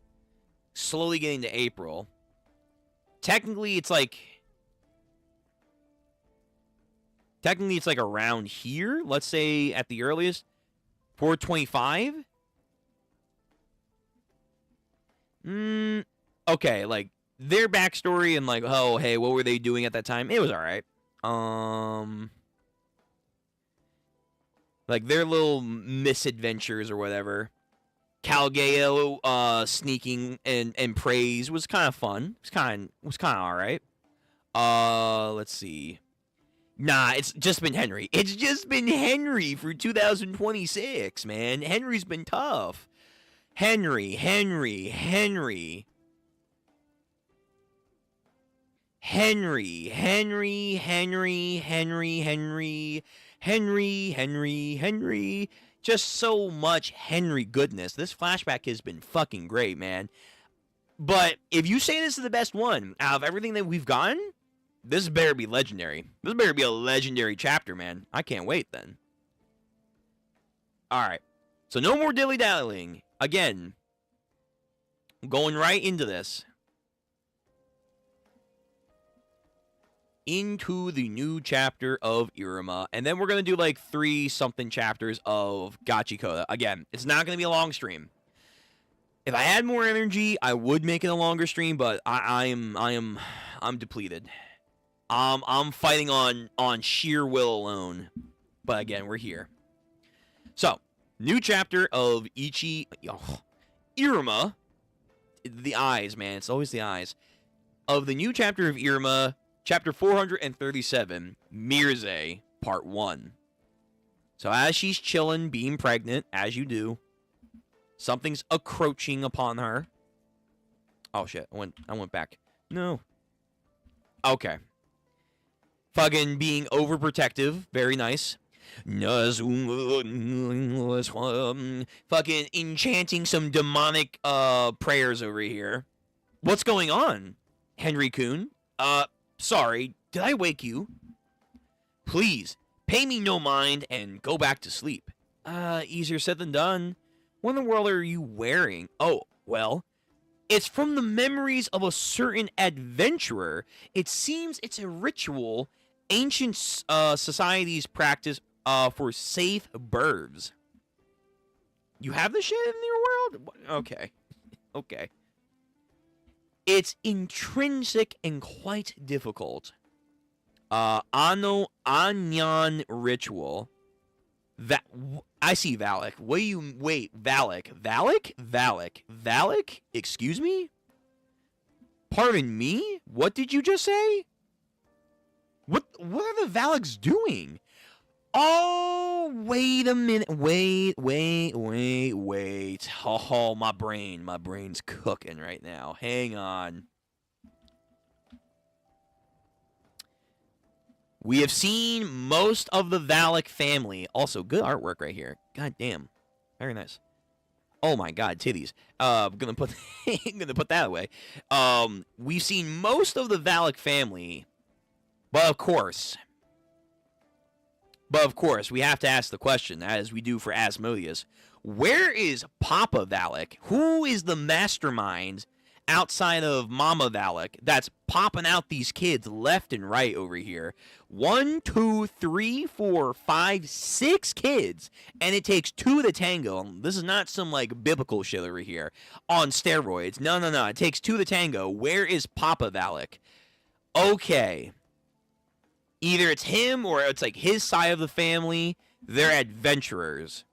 slowly getting to April. Technically, it's like around here. Let's say at the earliest, 425. Okay, like their backstory and like, oh, hey, what were they doing at that time? It was all right. Like their little misadventures or whatever. Calgeo sneaking and praise was kind of fun. It was kind of all right. Let's see. Nah, it's just been Henry. It's just been Henry for 2026, man. Henry's been tough. Henry. Henry, Henry, Henry, just so much Henry goodness. This flashback has been fucking great, man. But if you say this is the best one out of everything that we've gotten, this better be legendary. This better be a legendary chapter, man. I can't wait then. Alright. So no more dilly-dallying. Again, going right into this. Into the new chapter of Iruma. And then we're going to do like 3-something chapters of Gachiakuta. Again, it's not going to be a long stream. If I had more energy, I would make it a longer stream, but I'm depleted. I'm fighting on sheer will alone. But again, we're here. So, new chapter of Ichi... Iruma. The eyes, man. It's always the eyes. Of the new chapter of Iruma, chapter 437, Mirze, part 1. So as she's chilling, being pregnant, as you do, something's encroaching upon her. Oh, shit. I went back. No. Okay. Fucking being overprotective. Very nice. Fucking enchanting some demonic prayers over here. What's going on, Henry-kun? Sorry, did I wake you? Please, pay me no mind and go back to sleep. Easier said than done. What in the world are you wearing? Oh, well, it's from the memories of a certain adventurer. It seems it's a ritual ancient societies practice for safe births. You have this shit in your world? Okay. Okay. It's intrinsic and quite difficult. Anyan ritual. I see Valak. Wait, Valak? Valak? Excuse me? Pardon me? What did you just say? What are the Valaks doing? Oh, wait a minute. Wait. Oh, my brain's cooking right now. Hang on. We have seen most of the Valak family. Also, good artwork right here. God damn. Very nice. Oh my god, titties. I'm gonna put that away. We've seen most of the Valak family. But of course, we have to ask the question, as we do for Asmodeus. Where is Papa Valak? Who is the mastermind outside of Mama Valak that's popping out these kids left and right over here. 1, 2, 3, 4, 5, 6 kids, and it takes 2 to tango. This is not some like biblical shit over here on steroids. No, no, no. It takes 2 to tango. Where is Papa Valak? Okay. Either it's him or it's like his side of the family. They're adventurers.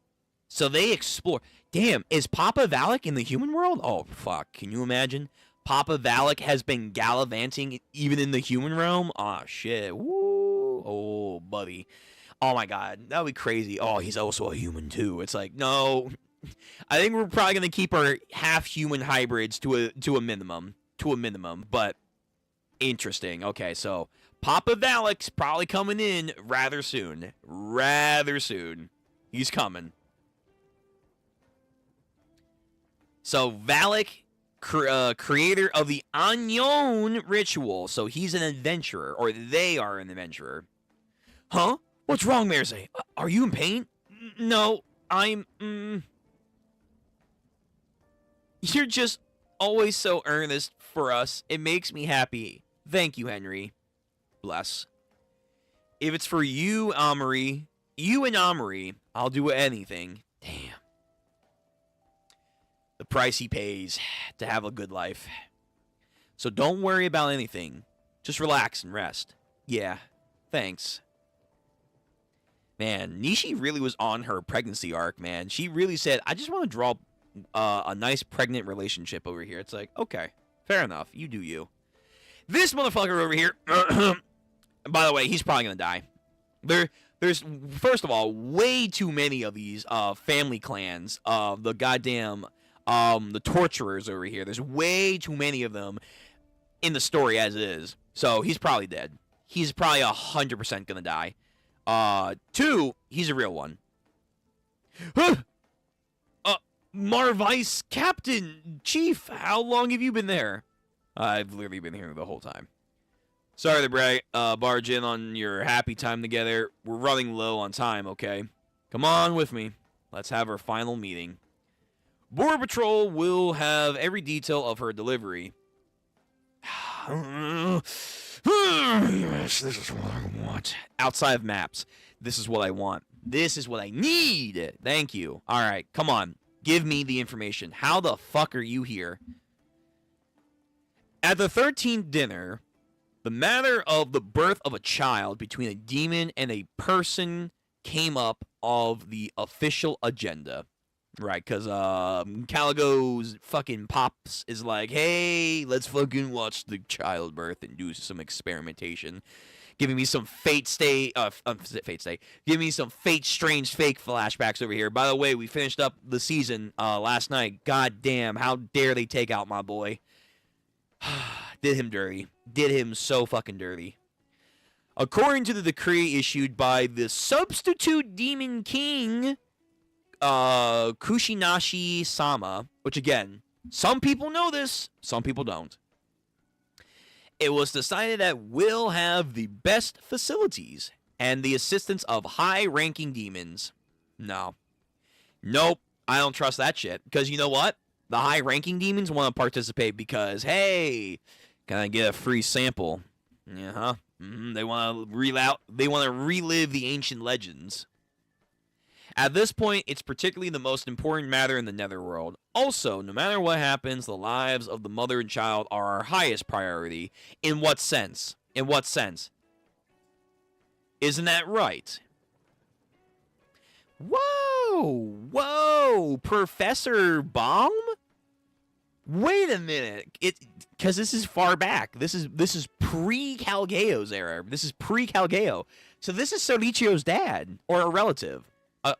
So they explore. Damn, is Papa Valak in the human world? Oh, fuck. Can you imagine? Papa Valak has been gallivanting even in the human realm? Oh, shit. Woo. Oh, buddy. Oh, my God. That would be crazy. Oh, he's also a human, too. It's like, no. I think we're probably going to keep our half-human hybrids to a minimum. To a minimum. But interesting. Okay, so Papa Valak's probably coming in rather soon. Rather soon. He's coming. So Valak, creator of the Onion ritual. So he's an adventurer, or they are an adventurer. Huh? What's wrong, Merze? Are you in pain? No, I'm. You're just always so earnest for us. It makes me happy. Thank you, Henry. Bless. If it's for you, Amory, you and Amory, I'll do anything. Damn. The price he pays to have a good life. So don't worry about anything. Just relax and rest. Yeah, thanks. Man, Nishi really was on her pregnancy arc, man. She really said, I just want to draw a nice pregnant relationship over here. It's like, okay, fair enough. You do you. This motherfucker over here, by the way, he's probably going to die. There's, first of all, way too many of these family clans of the goddamn... the torturers over here. There's way too many of them in the story as it is. So he's probably dead. He's probably 100% gonna die. 2, he's a real one. Marvice Captain Chief, how long have you been there? I've literally been here the whole time. Sorry to barge in on your happy time together. We're running low on time, okay? Come on with me. Let's have our final meeting. Border Patrol will have every detail of her delivery. Yes, this is what I want. Outside of maps, this is what I want. This is what I need. Thank you. All right, come on. Give me the information. How the fuck are you here? At the 13th dinner, the matter of the birth of a child between a demon and a person came up of the official agenda. Right, because Caligo's fucking pops is like, hey, let's fucking watch the childbirth and do some experimentation. Giving me some Fate Stay, Give me some Fate Strange Fake flashbacks over here. By the way, we finished up the season last night. God damn, how dare they take out my boy. Did him dirty. Did him so fucking dirty. According to the decree issued by the substitute demon king... Kushinashi-sama, which again, some people know this, some people don't. It was decided that we'll have the best facilities and the assistance of high-ranking demons. No. Nope, I don't trust that shit. Because you know what? The high-ranking demons want to participate because, hey, can I get a free sample? Yeah, They want to relive the ancient legends. At this point, it's particularly the most important matter in the Netherworld. Also, no matter what happens, the lives of the mother and child are our highest priority. In what sense? In what sense? Isn't that right? Whoa! Whoa! Professor Baum? Wait a minute. Because this is far back. This is pre-Calgeo's era. This is pre-Calgeo. So this is Sorichio's dad. Or a relative.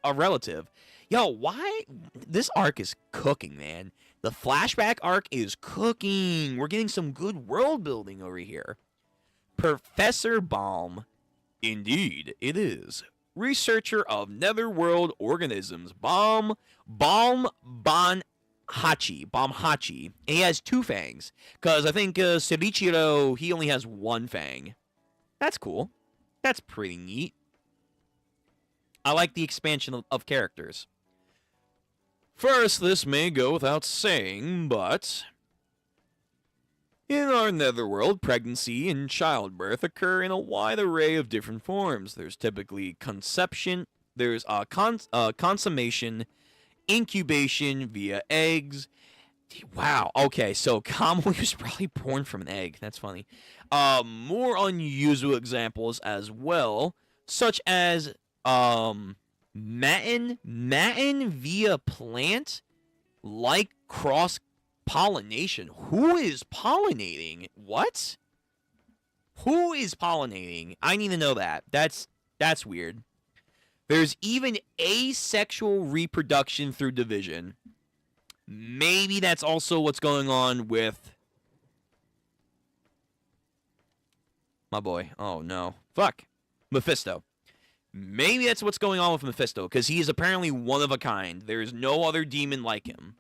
A relative. Yo, why? This arc is cooking, man. The flashback arc is cooking. We're getting some good world building over here. Professor Baum. Indeed, it is. Researcher of netherworld organisms. Baum Banhachi. Banhachi. And he has 2 fangs. Because I think Sorichiro, he only has 1 fang. That's cool. That's pretty neat. I like the expansion of characters. First, this may go without saying, but In our netherworld, pregnancy and childbirth occur in a wide array of different forms. There's typically conception, there's consummation, incubation via eggs. Wow, okay, so Kamui was probably born from an egg. That's funny. More unusual examples as well, such as matin via plant, like cross pollination. Who is pollinating? What? Who is pollinating? I need to know that. That's weird. There's even asexual reproduction through division. Maybe that's also what's going on with my boy. Oh no. Fuck. Mephisto. Maybe that's what's going on with Mephisto, because he is apparently one of a kind. There is no other demon like him.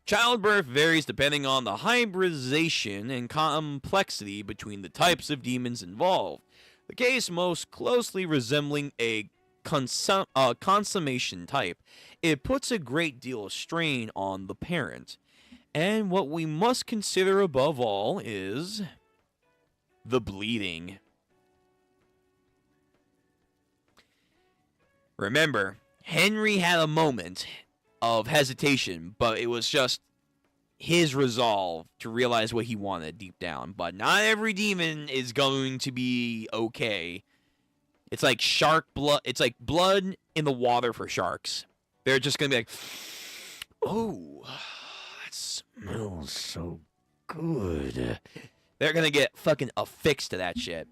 Childbirth varies depending on the hybridization and complexity between the types of demons involved. The case most closely resembling a consummation type, it puts a great deal of strain on the parent. And what we must consider above all is the bleeding. Remember, Henry had a moment of hesitation, but it was just his resolve to realize what he wanted deep down. But not every demon is going to be okay. It's like shark blood. It's like blood in the water for sharks. They're just going to be like, oh, that smells so good. They're going to get fucking affixed to that shit.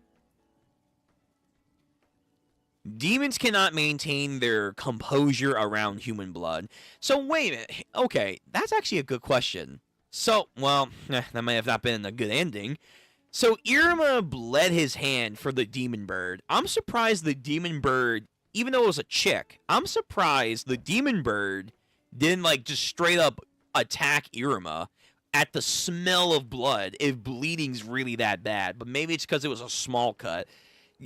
Demons cannot maintain their composure around human blood. So wait a minute. Okay, that's actually a good question. So, well, that might have not been a good ending. So Iruma bled his hand for the demon bird. I'm surprised the demon bird, even though it was a chick, I'm surprised the demon bird didn't like just straight up attack Iruma at the smell of blood if bleeding's really that bad. But maybe it's because it was a small cut.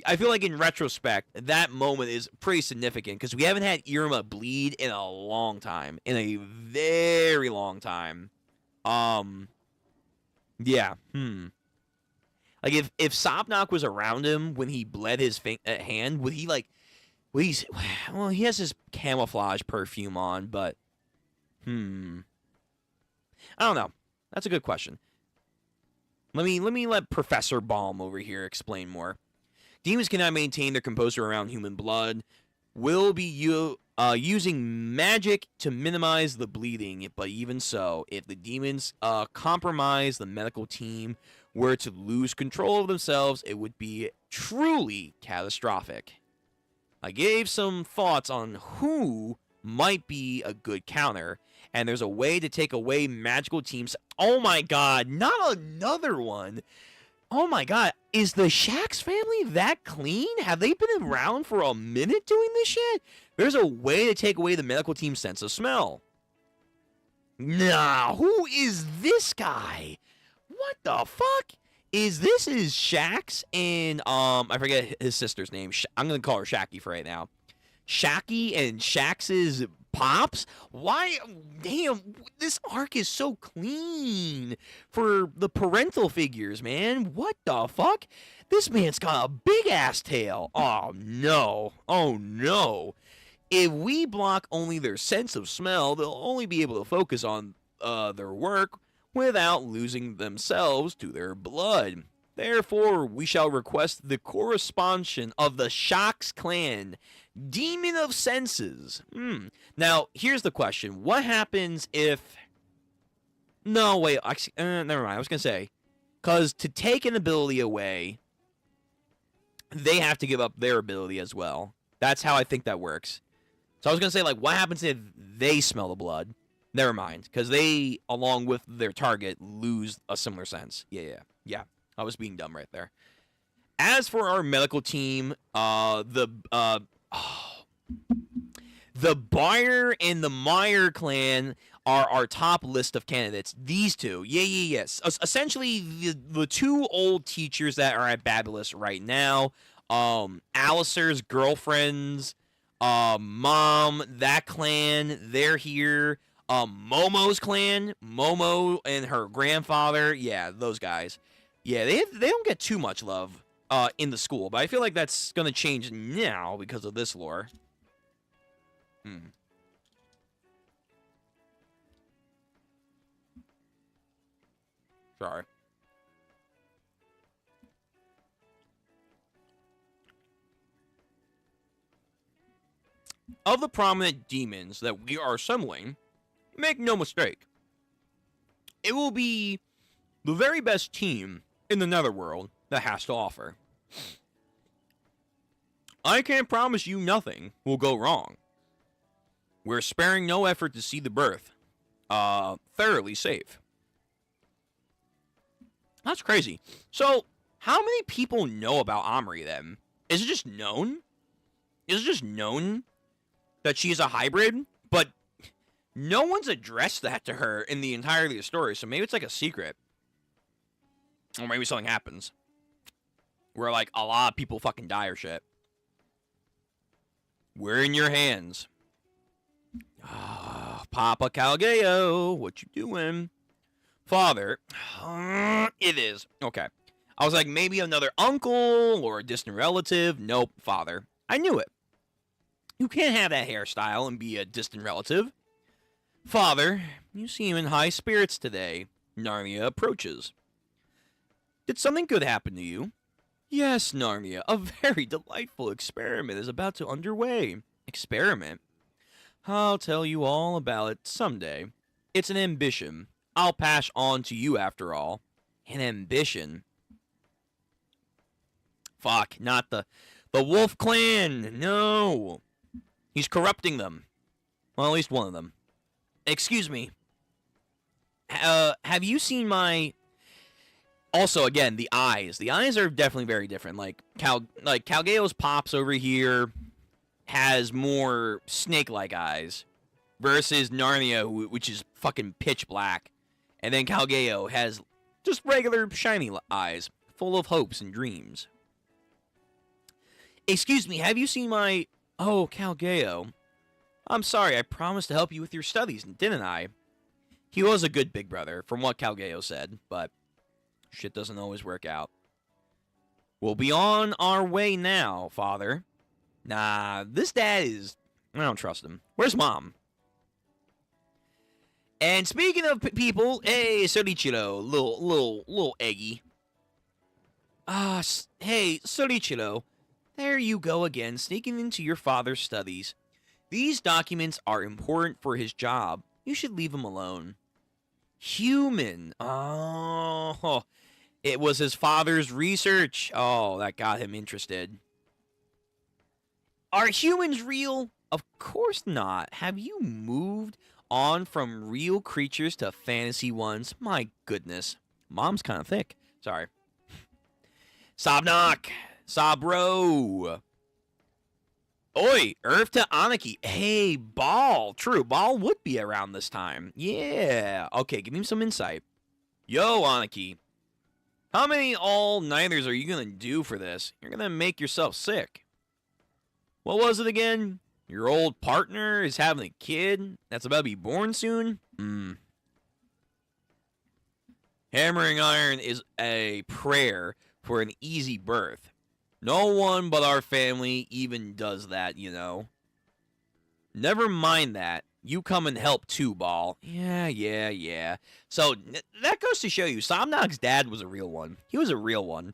I feel like in retrospect, that moment is pretty significant because we haven't had Iruma bleed in a long time. In a very long time. Yeah, Like, if Sobnok was around him when he bled his hand, would he, like... Well, he has his camouflage perfume on, but... I don't know. That's a good question. Let me let Professor Baum over here explain more. Demons cannot maintain their composure around human blood. Will be using magic to minimize the bleeding, but even so, if the demons compromise the medical team were to lose control of themselves, it would be truly catastrophic. I gave some thoughts on who might be a good counter, and there's a way to take away magical teams. Oh my god, not another one! Oh my god, is the Shax family that clean? Have they been around for a minute doing this shit? There's a way to take away the medical team's sense of smell. Nah, who is this guy? What the fuck? Is Shax and, I forget his sister's name. I'm gonna call her Shaki for right now. Shaki and Shax's pops? Why? Damn, this arc is so clean for the parental figures, man. What the fuck? This man's got a big ass tail. Oh no. Oh no. If we block only their sense of smell, they'll only be able to focus on their work without losing themselves to their blood. Therefore, we shall request the correspondence of the Shax clan, Demon of Senses. Now, here's the question. What happens if... No, wait. Never mind. I was going to say. Because to take an ability away, they have to give up their ability as well. That's how I think that works. So I was going to say, like, what happens if they smell the blood? Never mind. Because they, along with their target, lose a similar sense. Yeah. I was being dumb right there. As for our medical team, the Bayer and the Meyer clan are our top list of candidates. These two. Yes. Essentially, the two old teachers that are at Babylus right now. Alistair's girlfriend's mom, that clan, they're here. Momo's clan, Momo and her grandfather, yeah, those guys. Yeah, they don't get too much love in the school, but I feel like that's gonna change now because of this lore. Hmm. Sorry. Of the prominent demons that we are assembling, make no mistake, it will be the very best team in the Netherworld that has to offer. I can't promise you nothing will go wrong. We're sparing no effort to see the birth thoroughly safe. That's crazy. So, how many people know about Omri then? Is it just known? Is it just known that she's a hybrid? But no one's addressed that to her in the entirety of the story, so maybe it's like a secret. Or maybe something happens. Where, like, a lot of people fucking die or shit. We're in your hands. Papa Calgeo, what you doing? Father. It is. Okay. I was like, maybe another uncle or a distant relative. Nope, father. I knew it. You can't have that hairstyle and be a distant relative. Father, you seem in high spirits today. Narnia approaches. Did something good happen to you? Yes, Narnia, a very delightful experiment is about to underway. Experiment? I'll tell you all about it someday. It's an ambition. I'll pass on to you after all. An ambition? Fuck, not the Wolf Clan. No. He's corrupting them. Well, at least one of them. Excuse me. Have you seen my... Also, again, the eyes. The eyes are definitely very different. Like Calgeo's pops over here has more snake-like eyes versus Narnia, which is fucking pitch black. And then Calgeo has just regular shiny eyes, full of hopes and dreams. Excuse me, have you seen my... Oh, Calgeo. I'm sorry, I promised to help you with your studies, didn't I? He was a good big brother, from what Calgeo said, but shit doesn't always work out. We'll be on our way now, father. Nah, this dad is... I don't trust him. Where's mom? And speaking of people, hey, Sorichiro, little eggy. Hey, Sorichiro, there you go again, sneaking into your father's studies. These documents are important for his job. You should leave him alone. Human. Oh, it was his father's research. Oh, that got him interested. Are humans real? Of course not. Have you moved on from real creatures to fantasy ones? My goodness. Mom's kind of thick. Sorry. Sobnock. Sabro. Oi, Earth to Aniki. Hey, Ball. True, Ball would be around this time. Yeah. Okay, give me some insight. Yo, Aniki. How many all-nighters are you going to do for this? You're going to make yourself sick. What was it again? Your old partner is having a kid that's about to be born soon? Hammering iron is a prayer for an easy birth. No one but our family even does that, you know. Never mind that. You come and help too, Ball. Yeah. So, that goes to show you, Somnog's dad was a real one. He was a real one.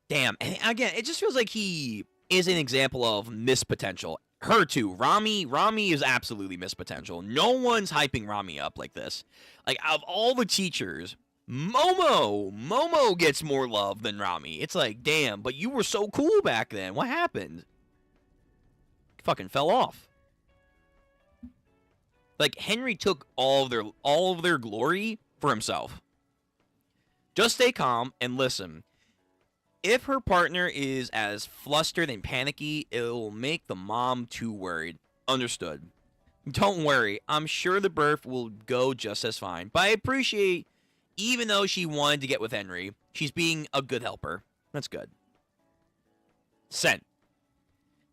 Damn. And again, it just feels like he is an example of missed potential. Her too. Rami is absolutely missed potential. No one's hyping Rami up like this. Like, of all the teachers, Momo gets more love than Rami. It's like, damn, but you were so cool back then. What happened? Fucking fell off. Like, Henry took all of their glory for himself. Just stay calm and listen. If her partner is as flustered and panicky, it will make the mom too worried. Understood. Don't worry. I'm sure the birth will go just as fine. But I appreciate, even though she wanted to get with Henry, she's being a good helper. That's good. Sent.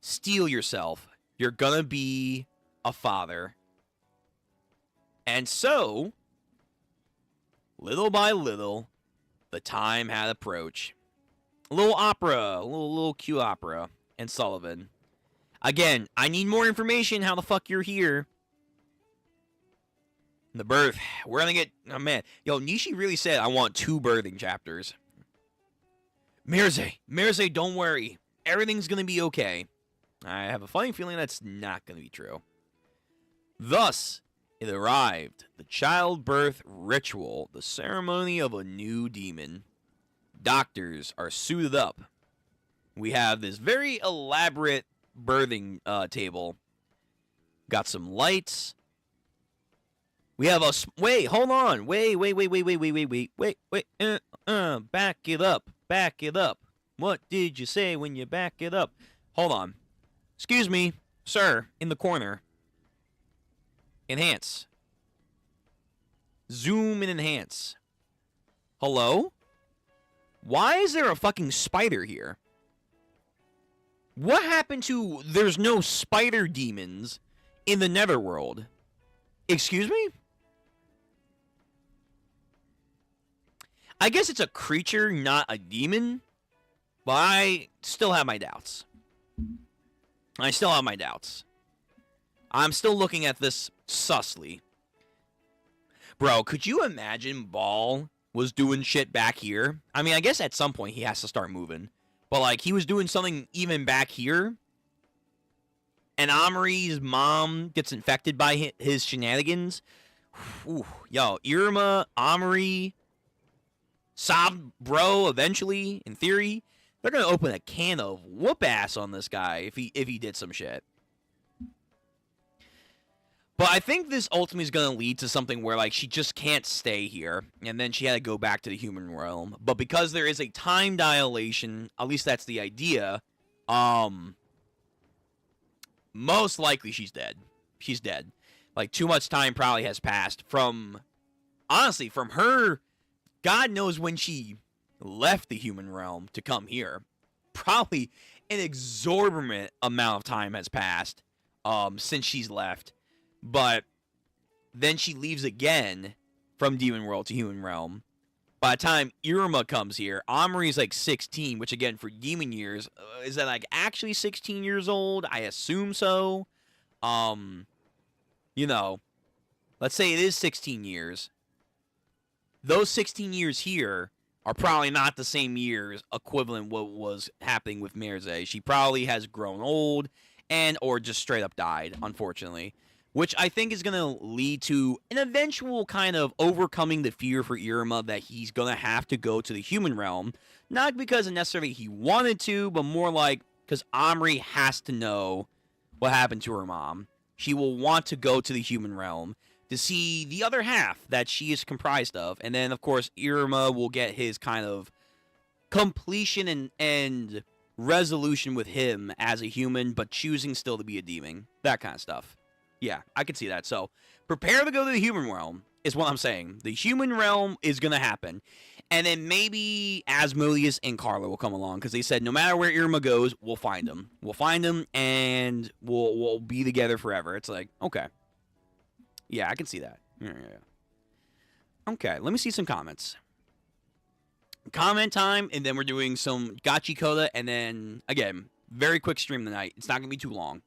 Steel yourself. You're gonna be a father. And so, little by little, the time had approached. A little opera, a little Q opera, and Sullivan. Again, I need more information how the fuck you're here. The birth. We're gonna get... Oh, man. Yo, Nishi really said I want 2 birthing chapters. Mirze, don't worry. Everything's gonna be okay. I have a funny feeling that's not gonna be true. Thus, it arrived. The childbirth ritual. The ceremony of a new demon. Doctors are suited up. We have this very elaborate birthing table. Got some lights. We have a... Wait, hold on. Wait. Back it up. Back it up. What did you say when you back it up? Hold on. Excuse me, sir, in the corner. Enhance. Zoom and enhance. Hello? Why is there a fucking spider here? What happened to there's no spider demons in the Netherworld? Excuse me? I guess it's a creature, not a demon. But I still have my doubts. I'm still looking at this sussly. Bro, could you imagine Ball was doing shit back here? I mean, I guess at some point he has to start moving. But, like, he was doing something even back here. And Amari's mom gets infected by his shenanigans. Ooh, yo, Iruma, Amari, Sob, bro, eventually, in theory, they're going to open a can of whoop ass on this guy if he did some shit. But I think this ultimately is going to lead to something where, like, she just can't stay here. And then she had to go back to the human realm. But because there is a time dilation, at least that's the idea, most likely she's dead. She's dead. Like, too much time probably has passed from, honestly, from her, God knows when she left the human realm to come here. Probably an exorbitant amount of time has passed since she's left. But then she leaves again from Demon World to Human Realm. By the time Iruma comes here, Amari's like 16, which again, for demon years, is that like actually 16 years old? I assume so. You know, let's say it is 16 years. Those 16 years here are probably not the same years equivalent what was happening with Mirze. She probably has grown old and or just straight up died, unfortunately. Which I think is going to lead to an eventual kind of overcoming the fear for Iruma that he's going to have to go to the human realm. Not because necessarily he wanted to, but more like because Amari has to know what happened to her mom. She will want to go to the human realm to see the other half that she is comprised of. And then, of course, Iruma will get his kind of completion and resolution with him as a human, but choosing still to be a demon. That kind of stuff. Yeah, I can see that. So, prepare to go to the human realm, is what I'm saying. The human realm is going to happen. And then maybe Asmodeus and Carla will come along, because they said no matter where Iruma goes, we'll find him. We'll find him, and we'll be together forever. It's like, okay. Yeah, I can see that. Yeah. Okay, let me see some comments. Comment time, and then we're doing some Gachiakuta, and then, again, very quick stream tonight. It's not going to be too long.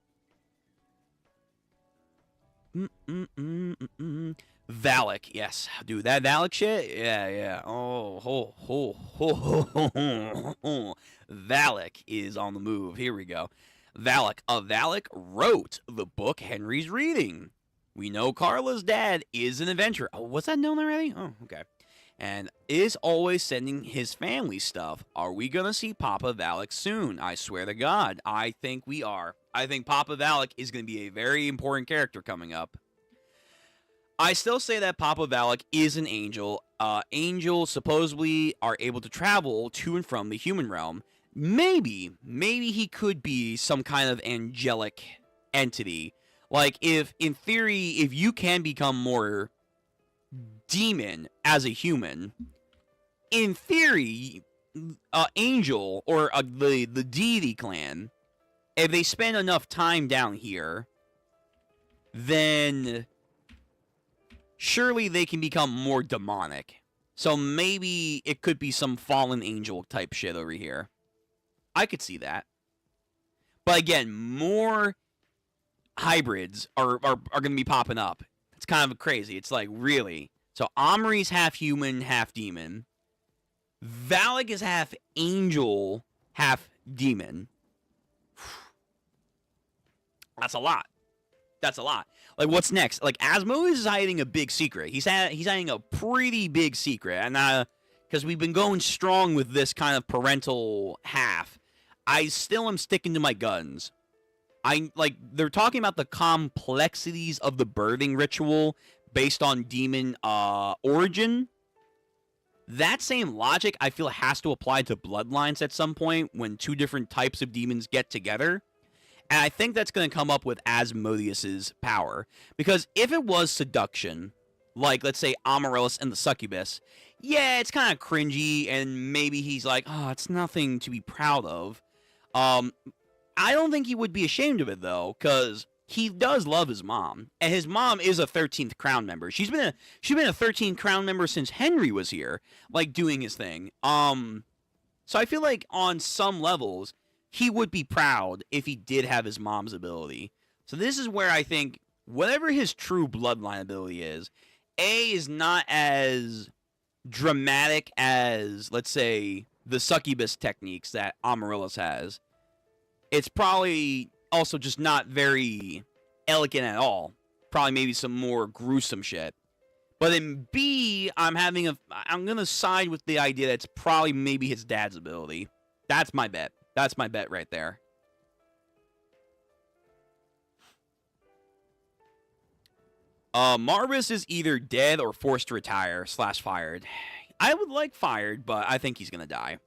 Valak, yes, dude, that Valak shit, yeah. Valak is on the move. Here we go. Valak wrote the book Henry's reading. We know Carla's dad is an adventurer. Oh, was that known already? Oh, okay. And is always sending his family stuff. Are we gonna see Papa Valak soon? I swear to God, I think we are. I think Papa Valak is going to be a very important character coming up. I still say that Papa Valak is an angel. Angels supposedly are able to travel to and from the human realm. Maybe he could be some kind of angelic entity. Like, if, in theory, if you can become more demon as a human, in theory, angel, or the deity clan, if they spend enough time down here, then surely they can become more demonic. So maybe it could be some fallen angel type shit over here. I could see that. But again, more hybrids are going to be popping up. It's kind of crazy. It's like, really? So Omri's half human, half demon. Valak is half angel, half demon. That's a lot. That's a lot. Like, what's next? Like, Asmodeus is hiding a big secret. He's hiding a pretty big secret. And because we've been going strong with this kind of parental half, I still am sticking to my guns. They're talking about the complexities of the birthing ritual based on demon origin. That same logic, I feel, has to apply to bloodlines at some point when two different types of demons get together. And I think that's going to come up with Asmodeus's power. Because if it was seduction, like, let's say, Amaryllis and the succubus, yeah, it's kind of cringy, and maybe he's like, oh, it's nothing to be proud of. I don't think he would be ashamed of it, though, because he does love his mom. And his mom is a 13th Crown member. She's been a 13th Crown member since Henry was here, like, doing his thing. So I feel like on some levels, he would be proud if he did have his mom's ability. So this is where I think whatever his true bloodline ability is not as dramatic as, let's say, the succubus techniques that Amaryllis has. It's probably also just not very elegant at all. Probably maybe some more gruesome shit. But in B, I'm going to side with the idea that it's probably maybe his dad's ability. That's my bet. That's my bet right there. Marvis is either dead or forced to retire / fired. I would like fired, but I think he's going to die.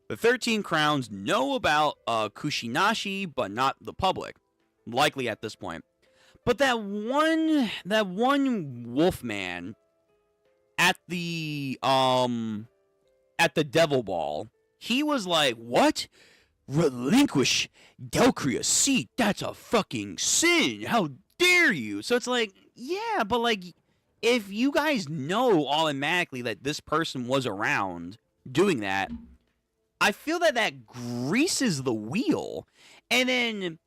The 13 Crowns know about Kushinashi, but not the public. Likely at this point. But that one wolfman at the Devil Ball, he was like, what? Relinquish Delcria's seat? That's a fucking sin. How dare you? So it's like, yeah, but like, if you guys know automatically that this person was around doing that, I feel that greases the wheel. And then,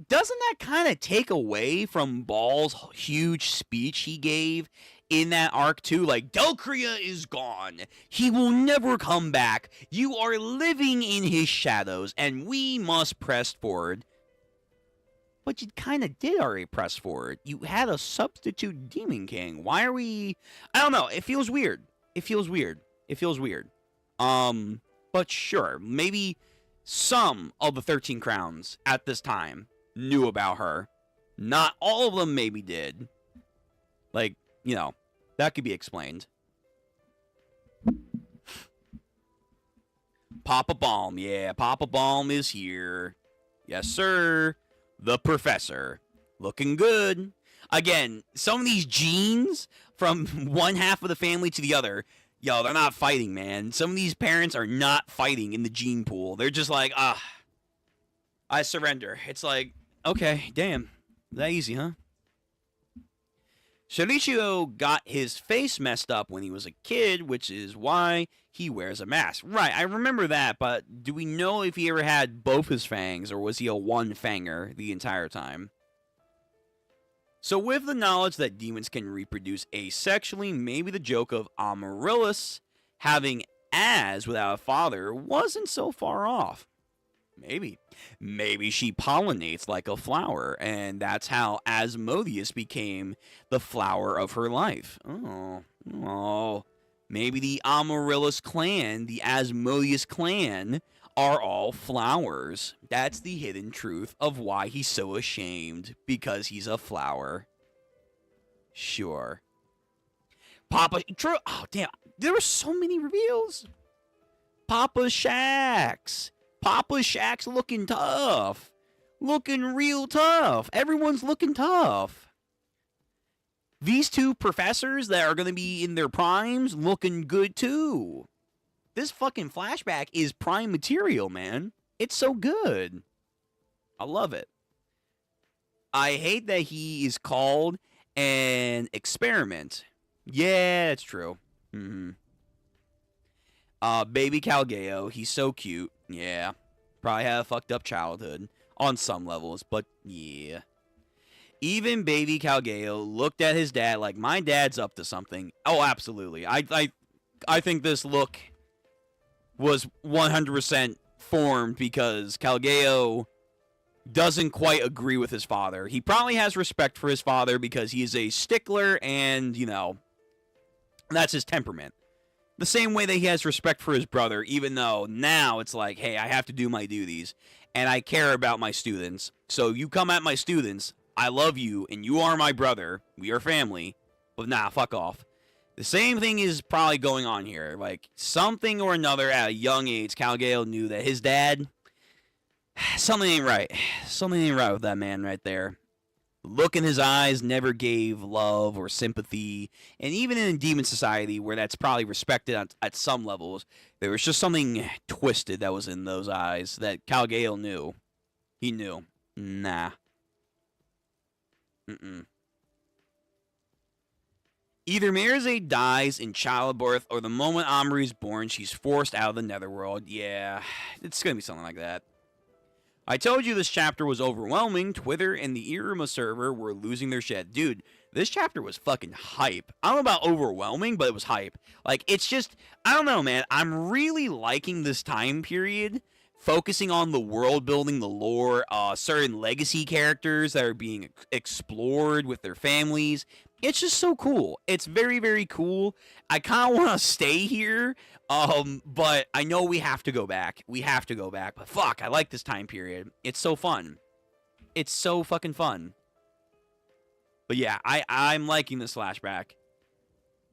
doesn't that kind of take away from Ball's huge speech he gave in that arc too? Like, Delcria is gone. He will never come back. You are living in his shadows, and we must press forward. But you kind of did already press forward. You had a substitute Demon King. Why are we... I don't know. It feels weird. But sure, maybe some of the 13 Crowns at this time knew about her. Not all of them maybe did. Like, you know, that could be explained. Papa Balm, yeah, Papa Balm is here. Yes, sir. The Professor. Looking good. Again, some of these genes from one half of the family to the other, yo, they're not fighting, man. Some of these parents are not fighting in the gene pool. They're just like, I surrender. It's like, okay, damn. That easy, huh? Shinichiro got his face messed up when he was a kid, which is why he wears a mask. Right, I remember that, but do we know if he ever had both his fangs, or was he a one-fanger the entire time? So with the knowledge that demons can reproduce asexually, maybe the joke of Amaryllis having as without a father wasn't so far off. Maybe. Maybe she pollinates like a flower, and that's how Asmodeus became the flower of her life. Oh. Maybe the Amaryllis clan, the Asmodeus clan, are all flowers. That's the hidden truth of why he's so ashamed, because he's a flower. Sure. Papa... Oh, damn. There were so many reveals. Papa Shax. Papa Shax's looking tough. Looking real tough. Everyone's looking tough. These two professors that are going to be in their primes looking good too. This fucking flashback is prime material, man. It's so good. I love it. I hate that he is called and experiment. Yeah, that's true. Mm-hmm. Baby Calgeo, he's so cute. Yeah. Probably had a fucked up childhood on some levels, but yeah. Even baby Calgeo looked at his dad like, my dad's up to something. Oh, absolutely. I think this look was 100% formed because Calgeo doesn't quite agree with his father. He probably has respect for his father because he is a stickler and, you know, that's his temperament. The same way that he has respect for his brother, even though now it's like, hey, I have to do my duties and I care about my students. So you come at my students, I love you and you are my brother. We are family. But nah, fuck off. The same thing is probably going on here. Like, something or another at a young age, Calgeo knew that his dad, something ain't right. Something ain't right with that man right there. The look in his eyes never gave love or sympathy. And even in a demon society where that's probably respected at some levels, there was just something twisted that was in those eyes that Calgeo knew. He knew. Nah. Mm-mm. Either Mirze dies in childbirth, or the moment Amri's born, she's forced out of the netherworld. Yeah, it's gonna be something like that. I told you this chapter was overwhelming. Twitter and the Iruma server were losing their shit. Dude, this chapter was fucking hype. I don't know about overwhelming, but it was hype. Like, it's just, I don't know, man. I'm really liking this time period. Focusing on the world building, the lore, certain legacy characters that are being explored with their families. It's just so cool. It's very, very cool. I kind of want to stay here, but I know we have to go back. We have to go back. But fuck, I like this time period. It's so fun. It's so fucking fun. But yeah, I'm liking this flashback.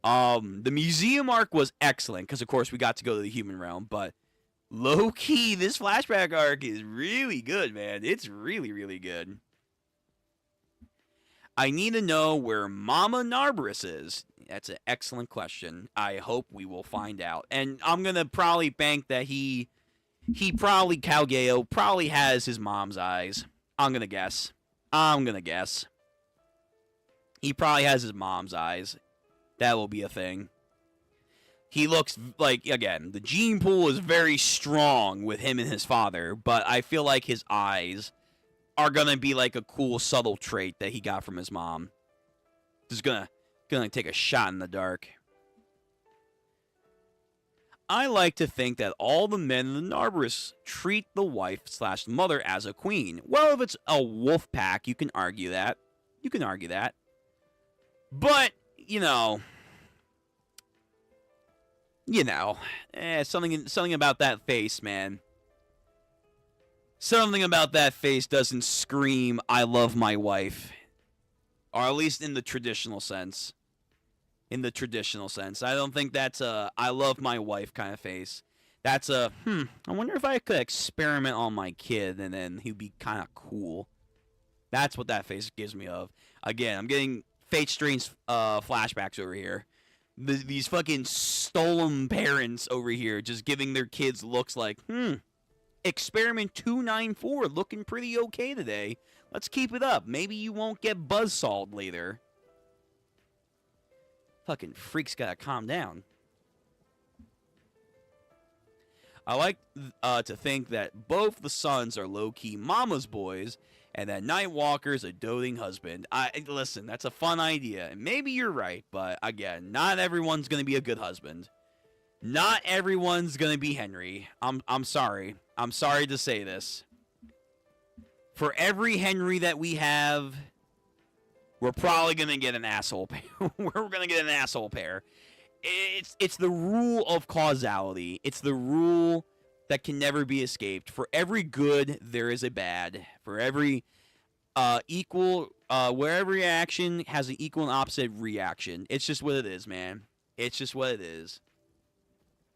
The museum arc was excellent because, of course, we got to go to the human realm. But low key, this flashback arc is really good, man. It's really, really good. I need to know where Mama Narberus is. That's an excellent question. I hope we will find out. And I'm going to probably bank that he probably, Calgeo, probably has his mom's eyes. I'm going to guess. He probably has his mom's eyes. That will be a thing. He looks like, again, the gene pool is very strong with him and his father, but I feel like his eyes are gonna be like a cool subtle trait that he got from his mom. Just gonna take a shot in the dark. I like to think that all the men in the Narberus treat the wife/mother as a queen. Well, if it's a wolf pack, you can argue that. But, something about that face, man. Something about that face doesn't scream, I love my wife. Or at least in the traditional sense. I don't think that's a, I love my wife kind of face. That's a, I wonder if I could experiment on my kid and then he'd be kind of cool. That's what that face gives me of. Again, I'm getting Fate Strange flashbacks over here. These fucking stolen parents over here just giving their kids looks like, Experiment 294 looking pretty okay today. Let's keep it up. Maybe you won't get buzzsawed later. Fucking freaks gotta calm down. I like to think that both the sons are low-key mama's boys, and that Nightwalker's a doting husband. Listen, that's a fun idea, and maybe you're right, but again, not everyone's gonna be a good husband. Not everyone's gonna be Henry. I'm sorry. I'm sorry to say this. For every Henry that we have, we're probably gonna get an asshole pair. We're gonna get an asshole pair. It's the rule of causality. It's the rule that can never be escaped. For every good, there is a bad. For every where every action has an equal and opposite reaction. It's just what it is, man. It's just what it is.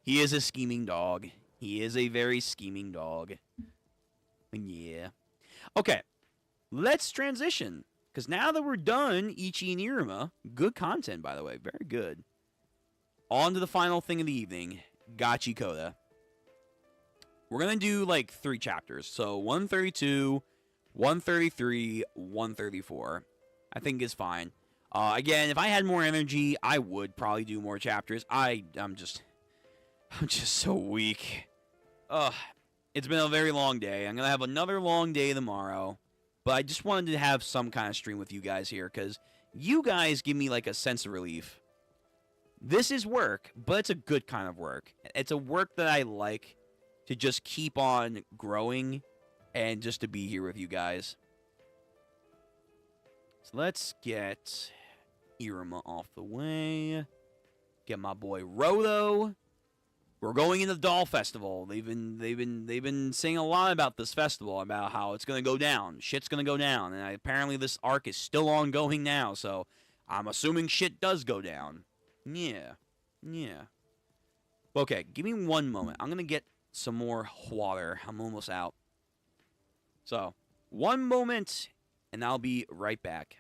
He is a scheming dog. He is a very scheming dog. Yeah. Okay. Let's transition. Because now that we're done, Ichi and Iruma, good content, by the way. Very good. On to the final thing of the evening. Gachiakuta. We're going to do like 3 chapters. So 132, 133, 134. I think is fine. Again, if I had more energy, I would probably do more chapters. I'm just so weak. Ugh. It's been a very long day. I'm going to have another long day tomorrow. But I just wanted to have some kind of stream with you guys here, because you guys give me like a sense of relief. This is work, but it's a good kind of work. It's a work that I like to just keep on growing and just to be here with you guys. So let's get Iruma off the way. Get my boy Roto. We're going into the Doll Festival. They've been saying a lot about this festival, about how it's gonna go down. Shit's gonna go down, and apparently this arc is still ongoing now. So I'm assuming shit does go down. Yeah. Okay, give me one moment. I'm gonna get some more water. I'm almost out. So, one moment, and I'll be right back.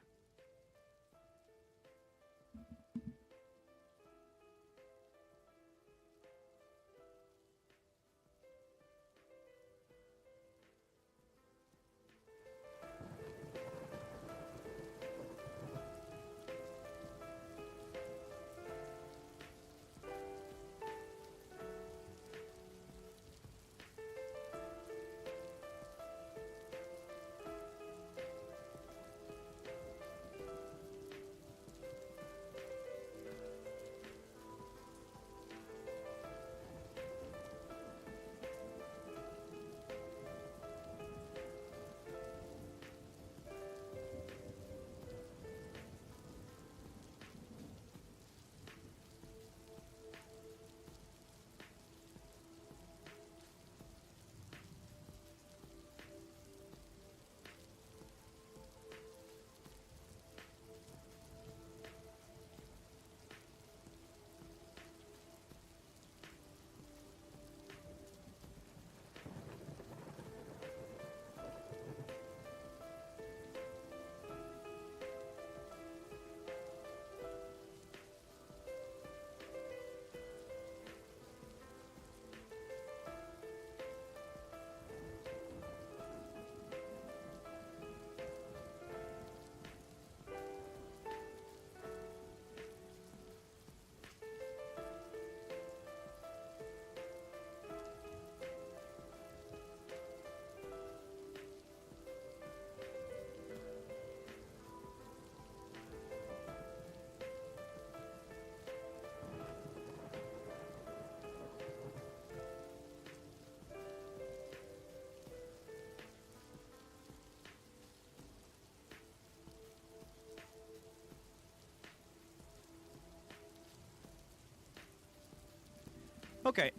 Okay,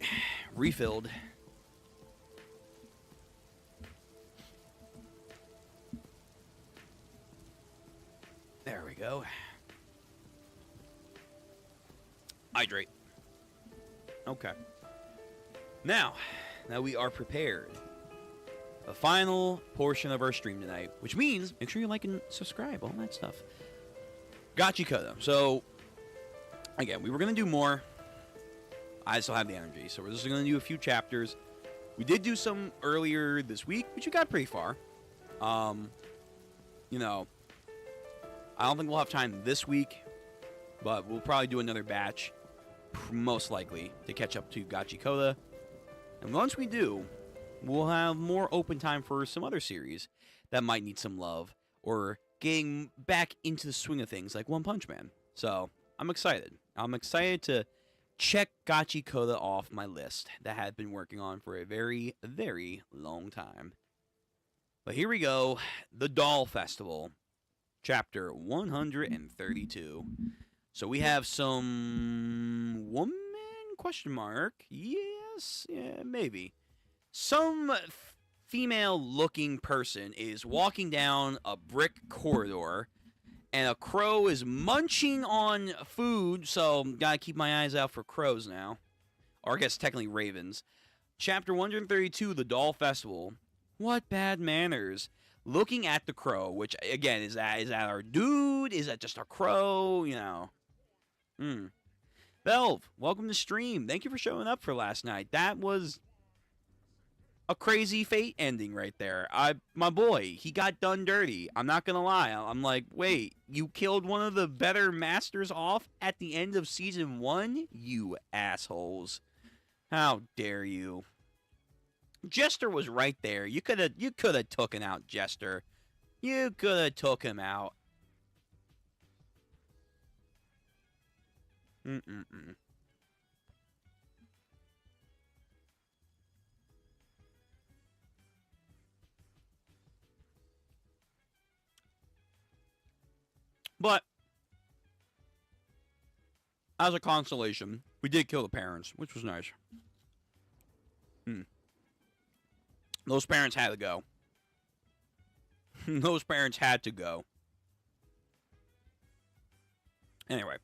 refilled. There we go. Hydrate. Okay. Now that we are prepared, the final portion of our stream tonight, which means make sure you like and subscribe, all that stuff. Gachiakuta. So, again, we were going to do more. I still have the energy, so we're just going to do a few chapters. We did do some earlier this week, which we got pretty far. You know, I don't think we'll have time this week, but we'll probably do another batch, most likely, to catch up to Gachiakuta. And once we do, we'll have more open time for some other series that might need some love, or getting back into the swing of things like One Punch Man. So, I'm excited. I'm excited to check Gachiakuta off my list that I had been working on for a very, very long time. But here we go. The Doll Festival. Chapter 132. So we have some woman? Question mark. Yes. Yeah, maybe. Some female-looking person is walking down a brick corridor, and a crow is munching on food, so gotta keep my eyes out for crows now. Or I guess technically ravens. Chapter 132, The Doll Festival. What bad manners. Looking at the crow, which, again, is that our dude? Is that just a crow? You know. Belv, welcome to stream. Thank you for showing up for last night. That was a crazy fate ending right there. My boy, he got done dirty. I'm not gonna lie. I'm like, wait, you killed one of the better masters off at the end of season 1? You assholes. How dare you? Jester was right there. You could have taken out Jester. You could have took him out. Mm-mm-mm. But as a consolation, we did kill the parents, which was nice. Those parents had to go. Those parents had to go. Anyway.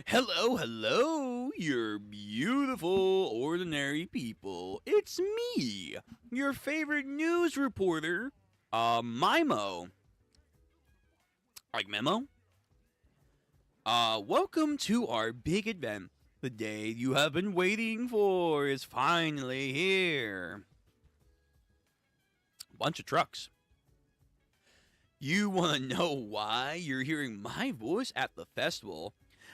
Hello, hello, you're beautiful, ordinary people. It's me, your favorite news reporter, Mimo. Like Memo? Welcome to our big event. The day you have been waiting for is finally here. Bunch of trucks. You want to know why you're hearing my voice at the festival?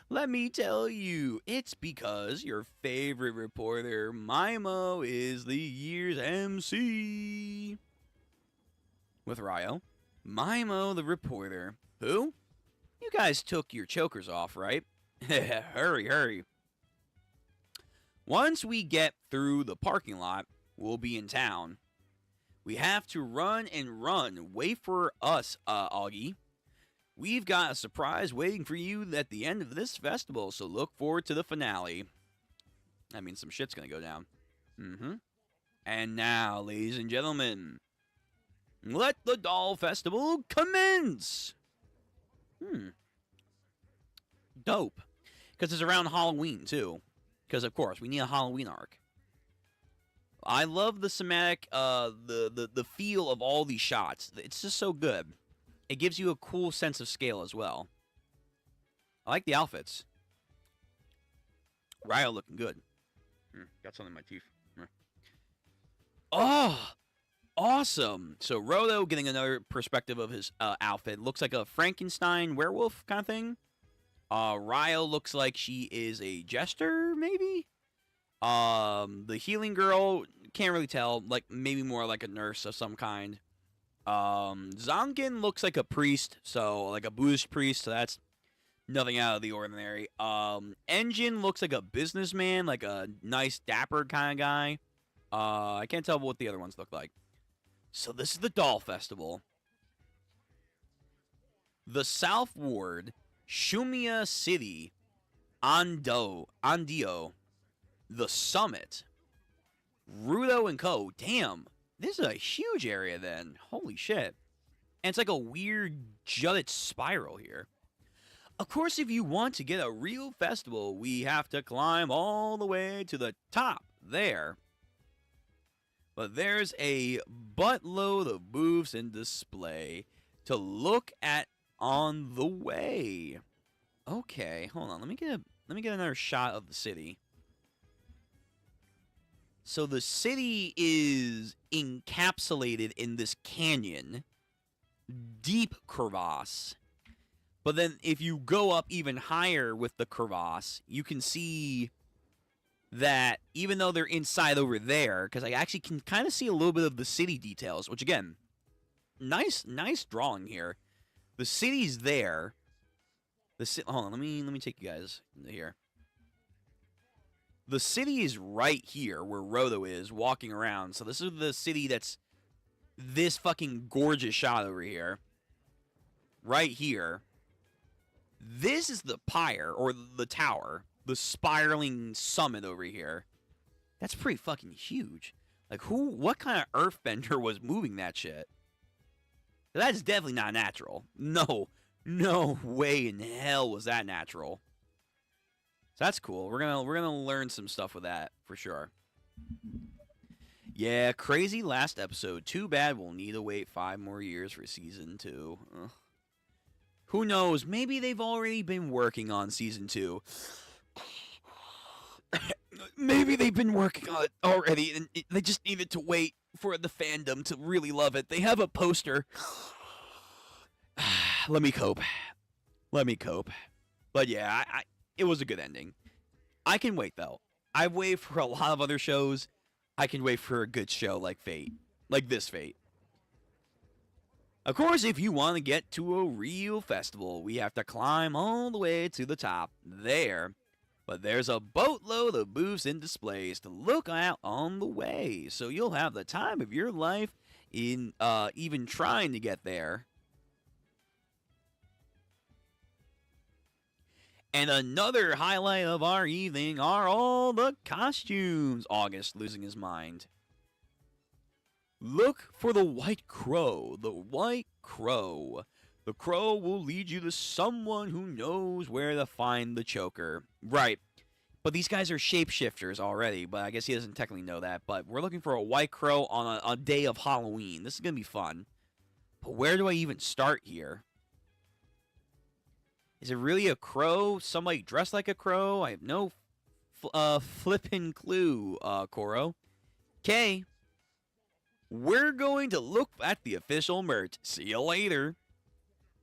Let me tell you, it's because your favorite reporter, Mimo, is the year's MC. With Ryo, Mimo the reporter. Who? You guys took your chokers off, right? Hurry, hurry. Once we get through the parking lot, we'll be in town. We have to run and run. Wait for us, Augie. We've got a surprise waiting for you at the end of this festival, so look forward to the finale. That means some shit's gonna go down. And now, ladies and gentlemen, let the doll festival commence! Dope. Because it's around Halloween, too. Because, of course, we need a Halloween arc. I love the cinematic, the feel of all these shots. It's just so good. It gives you a cool sense of scale as well. I like the outfits. Ryo looking good. Got something in my teeth. Oh, awesome. So Roto getting another perspective of his outfit. Looks like a Frankenstein werewolf kind of thing. Ryo looks like she is a jester, maybe? The healing girl, can't really tell. Like, maybe more like a nurse of some kind. Zonkin looks like a priest, so like a Buddhist priest, so that's nothing out of the ordinary. Engine looks like a businessman, like a nice dapper kind of guy. I can't tell what the other ones look like. So this is the Doll Festival. The South Ward, Shumia City, Andio, The Summit, Rudo and Co. Damn, this is a huge area then. Holy shit. And it's like a weird jutted spiral here. Of course, if you want to get a real festival, we have to climb all the way to the top there. But there's a buttload of booths and display to look at on the way. Okay, hold on. Let me get another shot of the city. So the city is encapsulated in this canyon, deep crevasse. But then if you go up even higher with the crevasse, you can see that even though they're inside over there, because I actually can kind of see a little bit of the city details, which again, nice drawing here. The city's there. Hold on, let me take you guys into here. The city is right here where Roto is walking around. So this is the city that's this fucking gorgeous shot over here. Right here. This is the pyre, or the tower. The spiraling summit over here. That's pretty fucking huge. Like, what kind of earthbender was moving that shit? That's definitely not natural. No way in hell was that natural. So that's cool. We're gonna learn some stuff with that for sure. Yeah, crazy last episode. Too bad we'll need to wait 5 more years for season 2. Ugh. Who knows? Maybe they've already been working on season 2. maybe they've been working on it already, and they just needed to wait for the fandom to really love it. They have a poster. Let me cope. But yeah, it was a good ending. I can wait, though. I've waited for a lot of other shows. I can wait for a good show like Fate. Like this Fate. Of course, if you want to get to a real festival, we have to climb all the way to the top there. But there's a boatload of booths and displays to look out on the way, so you'll have the time of your life in even trying to get there. And another highlight of our evening are all the costumes. August losing his mind. Look for the White Crow. The White Crow. The crow will lead you to someone who knows where to find the choker. Right. But these guys are shapeshifters already, but I guess he doesn't technically know that. But we're looking for a white crow on a day of Halloween. This is going to be fun. But where do I even start here? Is it really a crow? Somebody dressed like a crow? I have no flippin' clue, Koro. Okay. We're going to look at the official merch. See you later.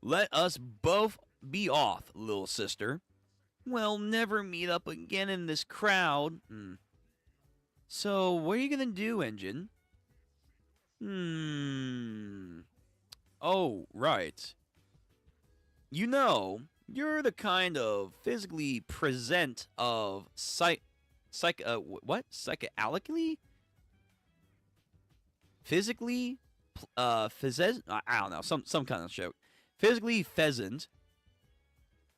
Let us both be off, little sister. We'll never meet up again in this crowd. So, what are you gonna do, Engine? Oh, right. You know, you're the kind of physically present of psychoalically? Physically? I don't know, some kind of joke. Physically pheasant.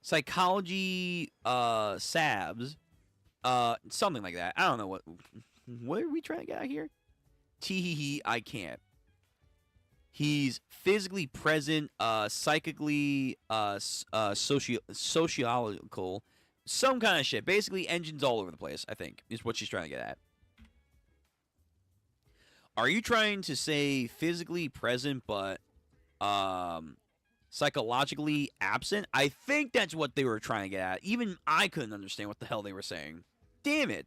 Psychology, sabs. Something like that. I don't know what are we trying to get out here? Tee I can't. He's physically present, psychically, sociological, some kind of shit. Basically, engines all over the place, I think, is what she's trying to get at. Are you trying to say physically present, but, psychologically absent? I think that's what they were trying to get at. Even I couldn't understand what the hell they were saying. Damn it.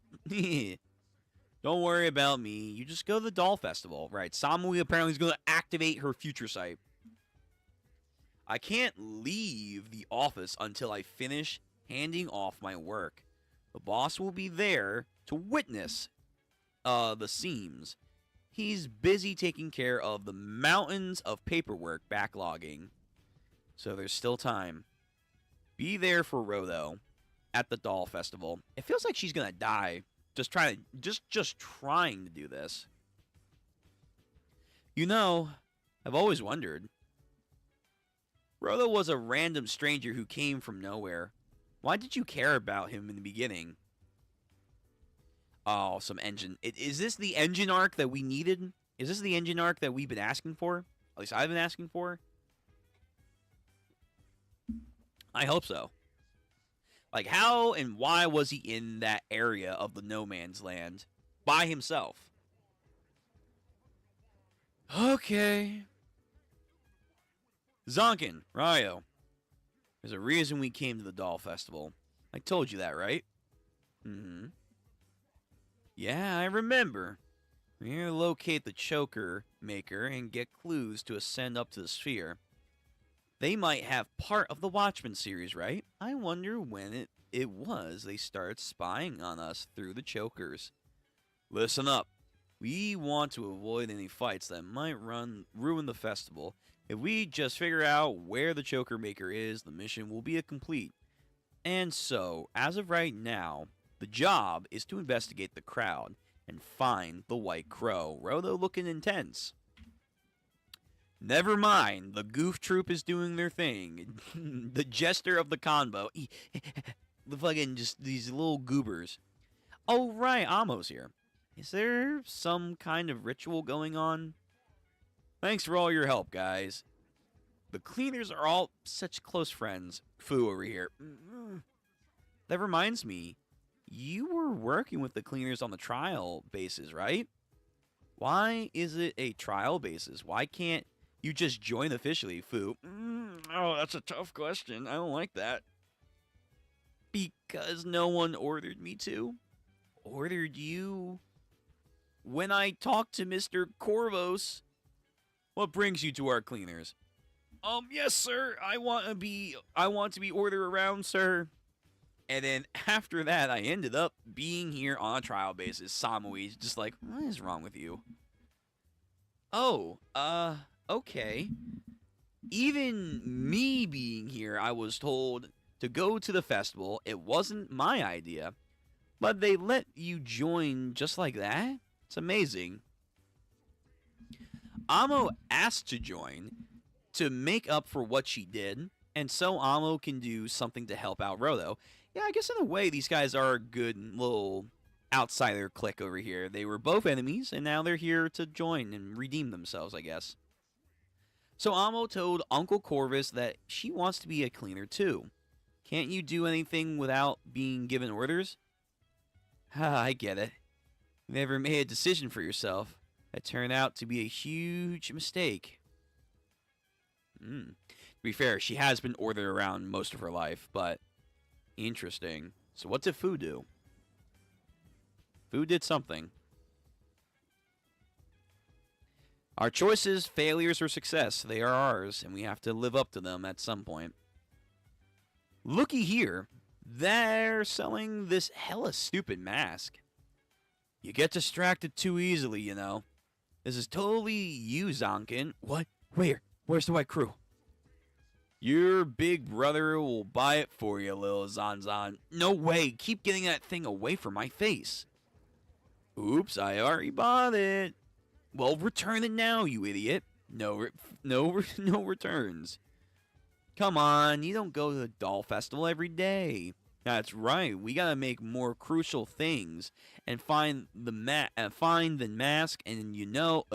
Don't worry about me. You just go to the doll festival. Right, Samui apparently is going to activate her future sight. I can't leave the office until I finish handing off my work. The boss will be there to witness the seams. He's busy taking care of the mountains of paperwork backlogging. So there's still time. Be there for Rodo at the doll festival. It feels like she's gonna die just trying to do this. You know, I've always wondered. Rodo was a random stranger who came from nowhere. Why did you care about him in the beginning? Oh, some engine. Is this the engine arc that we needed? Is this the engine arc that we've been asking for? At least I've been asking for. I hope so. Like, how and why was he in that area of the no man's land by himself? Okay. Zonkin, Ryo. There's a reason we came to the doll festival. I told you that, right? Yeah, I remember. We're here to locate the choker maker and get clues to ascend up to the sphere. They might have part of the Watchmen series, right? I wonder when it was they started spying on us through the chokers. Listen up. We want to avoid any fights that might ruin the festival. If we just figure out where the choker maker is, the mission will be a complete. And so, as of right now, the job is to investigate the crowd and find the White Crow. Rodo looking intense. Never mind, the goof troop is doing their thing. The jester of the convo. The fucking just these little goobers. Oh right, Amo's here. Is there some kind of ritual going on? Thanks for all your help, guys. The cleaners are all such close friends. Fu over here. That reminds me, you were working with the cleaners on the trial basis, right? Why is it a trial basis? Why can't you just join officially, Fu? Oh, that's a tough question. I don't like that. Because no one ordered me to? ordered you. When I talked to Mr. Corvos, what brings you to our cleaners? Yes, sir. I want to be ordered around, sir. And then after that, I ended up being here on a trial basis. Samui's just like, what is wrong with you? Oh, okay. Even me being here, I was told to go to the festival. It wasn't my idea, but they let you join just like that? It's amazing. Amo asked to join to make up for what she did, and so Amo can do something to help out Roto. Yeah, I guess in a way, these guys are a good little outsider clique over here. They were both enemies, and now they're here to join and redeem themselves, I guess. So Amo told Uncle Corvus that she wants to be a cleaner too. Can't you do anything without being given orders? I get it. You never made a decision for yourself. That turned out to be a huge mistake. To be fair, she has been ordered around most of her life, but interesting. So what did Fu do? Fu did something. Our choices, failures, or success, they are ours, and we have to live up to them at some point. Looky here. They're selling this hella stupid mask. You get distracted too easily, you know. This is totally you, Zonkin. What? Where? Where's the white crew? Your big brother will buy it for you, little Zanzan. No way. Keep getting that thing away from my face. Oops, I already bought it. Well, return it now, you idiot. No returns. Come on, you don't go to the doll festival every day. That's right. We gotta make more crucial things and find the mask, and you know.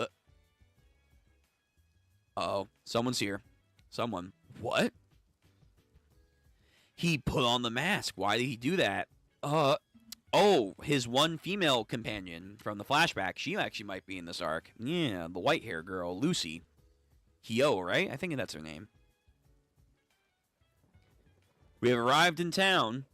Uh-oh, someone's here. Someone. What? He put on the mask. Why did he do that? Oh, his one female companion from the flashback. She actually might be in this arc. Yeah, the white hair girl, Lucy. Hyo, right? I think that's her name. We have arrived in town.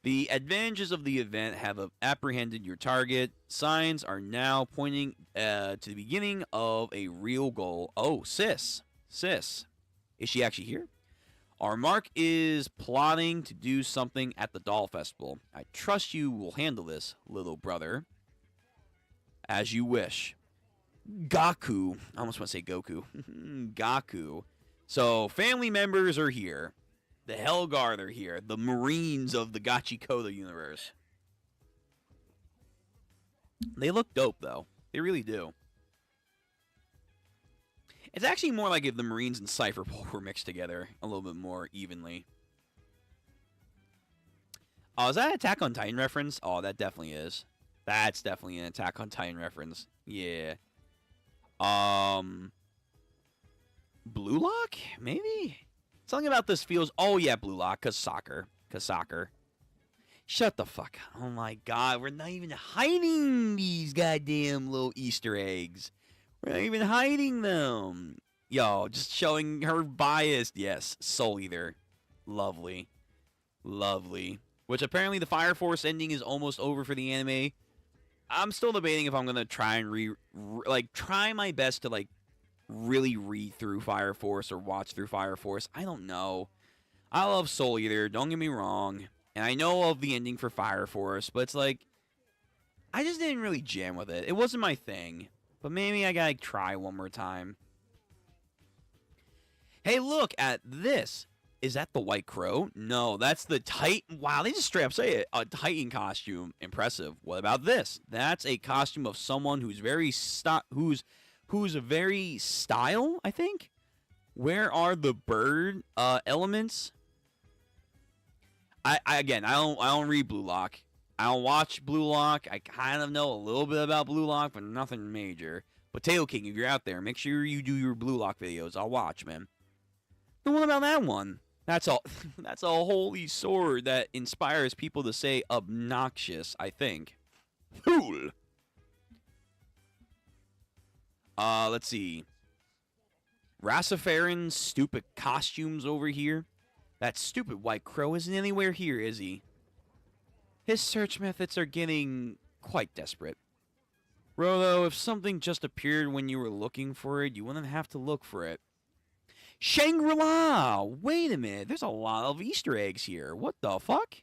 The advantages of the event have apprehended your target. Signs are now pointing to the beginning of a real goal. Oh, sis. Sis. Is she actually here? Our mark is plotting to do something at the doll festival. I trust you will handle this, little brother. As you wish. Gaku. I almost want to say Goku. Gaku. So, family members are here. The Helguard are here. The Marines of the Gachiakuta universe. They look dope, though. They really do. It's actually more like if the Marines and Cypherpole were mixed together a little bit more evenly. Oh, is that an Attack on Titan reference? Oh, that definitely is. That's definitely an Attack on Titan reference. Yeah. Blue Lock? Maybe? Something about this feels... Oh, yeah, Blue Lock. Cause soccer. Shut the fuck. Oh, my God. We're not even hiding these goddamn little Easter eggs. We're not even hiding them. Yo, just showing her bias. Yes, Soul Eater. Lovely. Lovely. Which apparently the Fire Force ending is almost over for the anime. I'm still debating if I'm going to try and try my best to, really read through Fire Force or watch through Fire Force. I don't know. I love Soul Eater, don't get me wrong. And I know of the ending for Fire Force, but it's like, I just didn't really jam with it. It wasn't my thing. But maybe I gotta try one more time. Hey, look at this. Is that the White Crow? No, that's the Titan. Wow, they just straight up say it. A Titan costume. Impressive. What about this? That's a costume of someone who's very who's very style, I think. Where are the bird elements? I don't read Blue Lock. I don't watch Blue Lock. I kind of know a little bit about Blue Lock, but nothing major. Potato King, if you're out there, make sure you do your Blue Lock videos. I'll watch, man. And what about that one? That's a holy sword that inspires people to say obnoxious, I think. Fool. Let's see. Rastafarian's stupid costumes over here. That stupid White Crow isn't anywhere here, is he? His search methods are getting quite desperate. Rolo, if something just appeared when you were looking for it, you wouldn't have to look for it. Shangri-La! Wait a minute, there's a lot of Easter eggs here. What the fuck?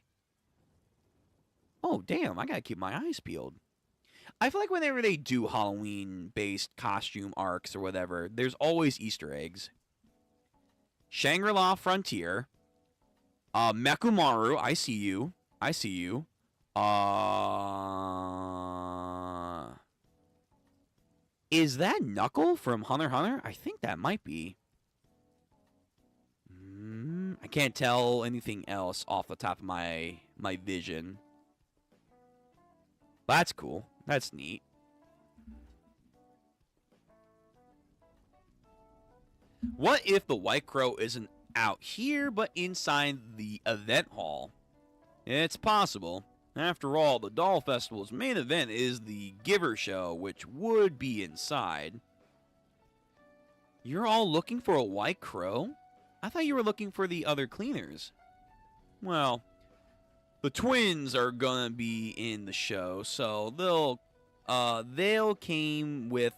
Oh, damn, I gotta keep my eyes peeled. I feel like whenever they do Halloween-based costume arcs or whatever, there's always Easter eggs. Shangri-La Frontier. Mekumaru, I see you. I see you. Is that Knuckle from Hunter x Hunter? I think that might be. I can't tell anything else off the top of my vision. That's cool. That's neat. What if the White Crow isn't out here, but inside the event hall? It's possible. After all, the Doll Festival's main event is the Giver Show, which would be inside. You're all looking for a White Crow? I thought you were looking for the other cleaners. Well, the twins are gonna be in the show, so they'll came with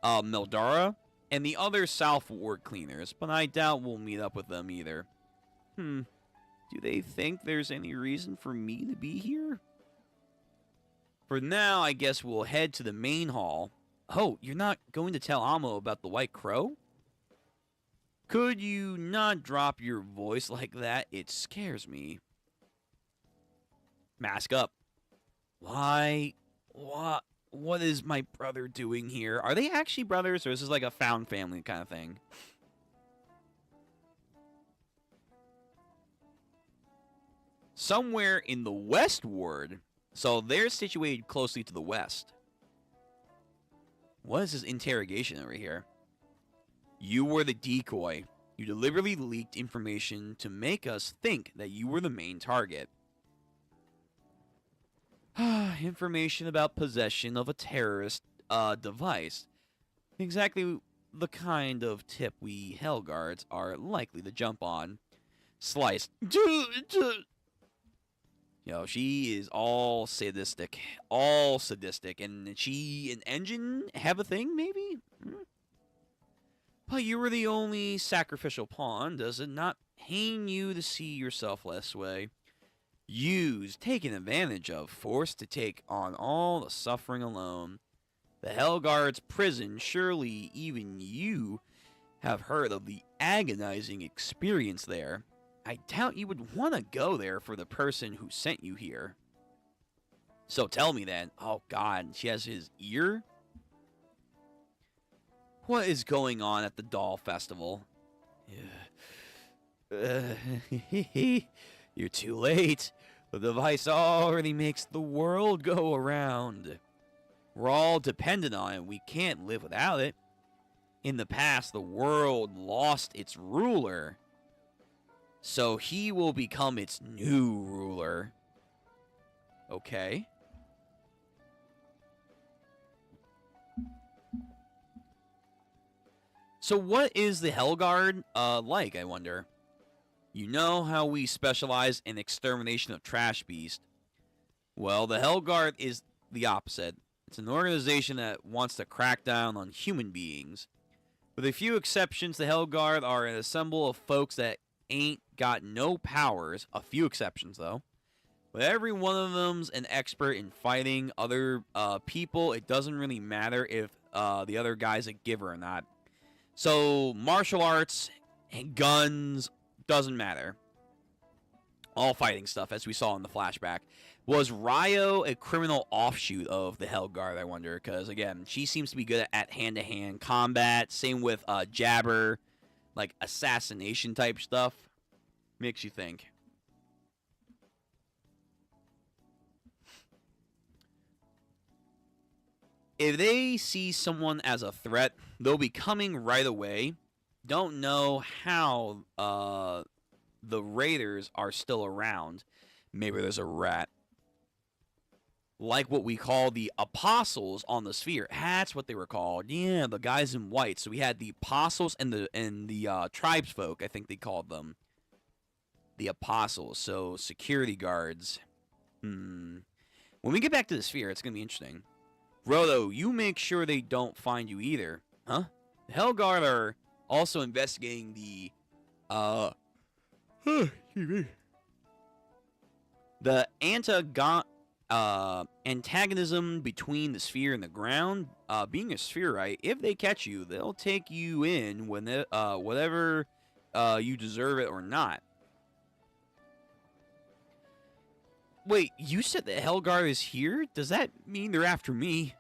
Mildara and the other South Ward cleaners, but I doubt we'll meet up with them either. Do they think there's any reason for me to be here? For now, I guess we'll head to the main hall. Oh, you're not going to tell Amo about the White Crow? Could you not drop your voice like that? It scares me. Mask up. Why? What is my brother doing here? Are they actually brothers, or is this like a found family kind of thing? Somewhere in the West Ward. So they're situated closely to the west. What is this interrogation over here? You were the decoy. You deliberately leaked information to make us think that you were the main target. Information about possession of a terrorist device. Exactly the kind of tip we Hellguards are likely to jump on. Sliced. Yo, she is all sadistic. All sadistic. And she and Engine have a thing, maybe? But you were the only sacrificial pawn. Does it not pain you to see yourself this way? Used, taken advantage of, forced to take on all the suffering alone. The Hellguard's prison, surely even you have heard of the agonizing experience there. I doubt you would want to go there for the person who sent you here. So tell me then. Oh god, she has his ear? What is going on at the Doll Festival? You're too late. The device already makes the world go around. We're all dependent on it. We can't live without it. In the past, the world lost its ruler. So he will become its new ruler. Okay. So what is the Hellguard like, I wonder? You know how we specialize in extermination of trash beasts. Well, the Hellguard is the opposite. It's an organization that wants to crack down on human beings. With a few exceptions, the Hellguard are an assemble of folks that ain't got no powers. A few exceptions, though. But every one of them's an expert in fighting other people. It doesn't really matter if the other guy's a giver or not. So, martial arts and guns, doesn't matter. All fighting stuff, as we saw in the flashback. Was Ryo a criminal offshoot of the Hellguard, I wonder? Because, again, she seems to be good at hand-to-hand combat. Same with Jabber. Like, assassination-type stuff. Makes you think. If they see someone as a threat, they'll be coming right away. Don't know how the raiders are still around. Maybe there's a rat. Like what we call the apostles on the sphere. That's what they were called. Yeah, the guys in white. So we had the apostles and the tribesfolk, I think they called them. The apostles. So security guards. When we get back to the sphere, it's going to be interesting. Roto, you make sure they don't find you either. Huh? The Hellguard are also investigating the, the antagonism between the sphere and the ground. Being a spherite, if they catch you, they'll take you in when whatever you deserve it or not. Wait, you said the Hellguard is here? Does that mean they're after me?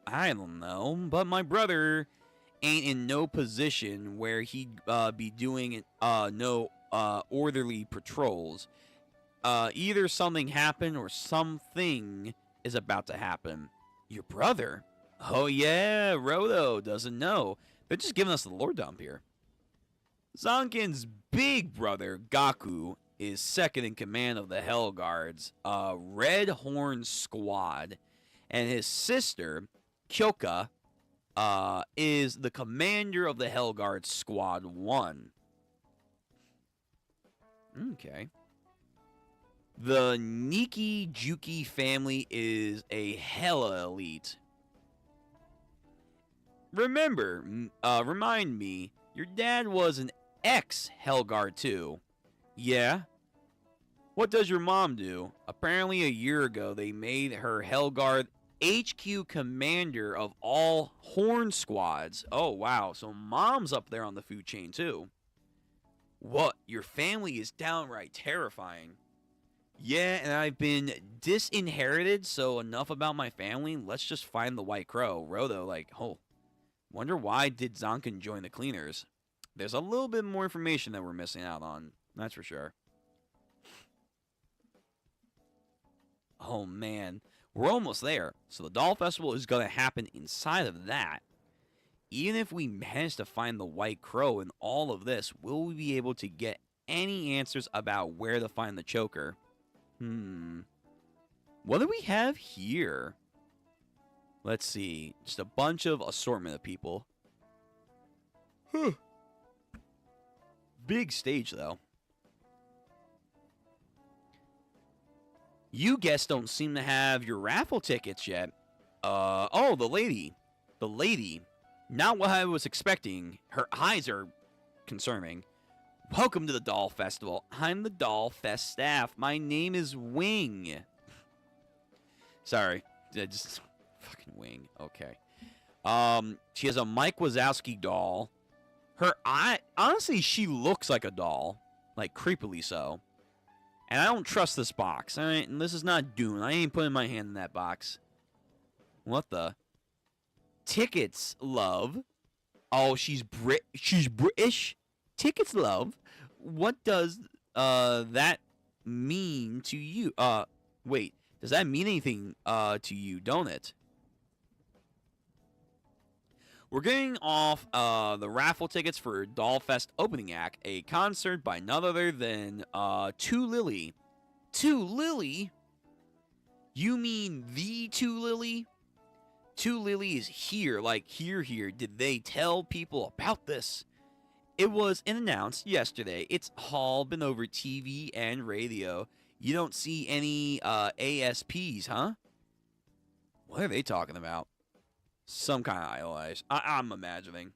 I don't know, but my brother ain't in no position where he'd be doing no orderly patrols. Either something happened or something is about to happen. Your brother? Oh yeah, Roto doesn't know. They're just giving us the lore dump here. Zonkin's big brother, Gaku, is second in command of the Hellguards, Red Horn Squad, and his sister, Kyoka, is the commander of the Hellguards Squad 1. Okay. The Niki Juki family is a hella elite. Remind me, your dad was an ex-Hellguard too. Yeah? What does your mom do? Apparently a year ago, they made her Hellguard HQ commander of all Horn Squads. Oh, wow. So mom's up there on the food chain, too. What? Your family is downright terrifying. Yeah, and I've been disinherited, so enough about my family. Let's just find the White Crow. Roto, like, oh, wonder why did Zonkin join the Cleaners? There's a little bit more information that we're missing out on. That's for sure. Oh, man. We're almost there. So the Doll Festival is going to happen inside of that. Even if we manage to find the White Crow in all of this, will we be able to get any answers about where to find the choker? What do we have here? Let's see. Just a bunch of assortment of people. Big stage, though. You guests don't seem to have your raffle tickets yet. Oh, the lady. The lady. Not what I was expecting. Her eyes are concerning. Welcome to the Doll Festival. I'm the Doll Fest staff. My name is Wing. Sorry. Just fucking Wing. Okay. She has a Mike Wazowski doll. Her eye... Honestly, she looks like a doll. Like, creepily so. And I don't trust this box. Alright? And this is not Dune. I ain't putting my hand in that box. What the... Tickets, love. Oh, she's British. Tickets, love. What does that mean to you? Wait. Does that mean anything to you, don't it? We're getting off the raffle tickets for Dollfest Opening Act, a concert by none other than Two Lily. Two Lily? You mean the Two Lily? Two Lily is here, like here. Did they tell people about this? It was announced yesterday. It's all been over TV and radio. You don't see any ASPs, huh? What are they talking about? Some kind of idolize. I'm imagining.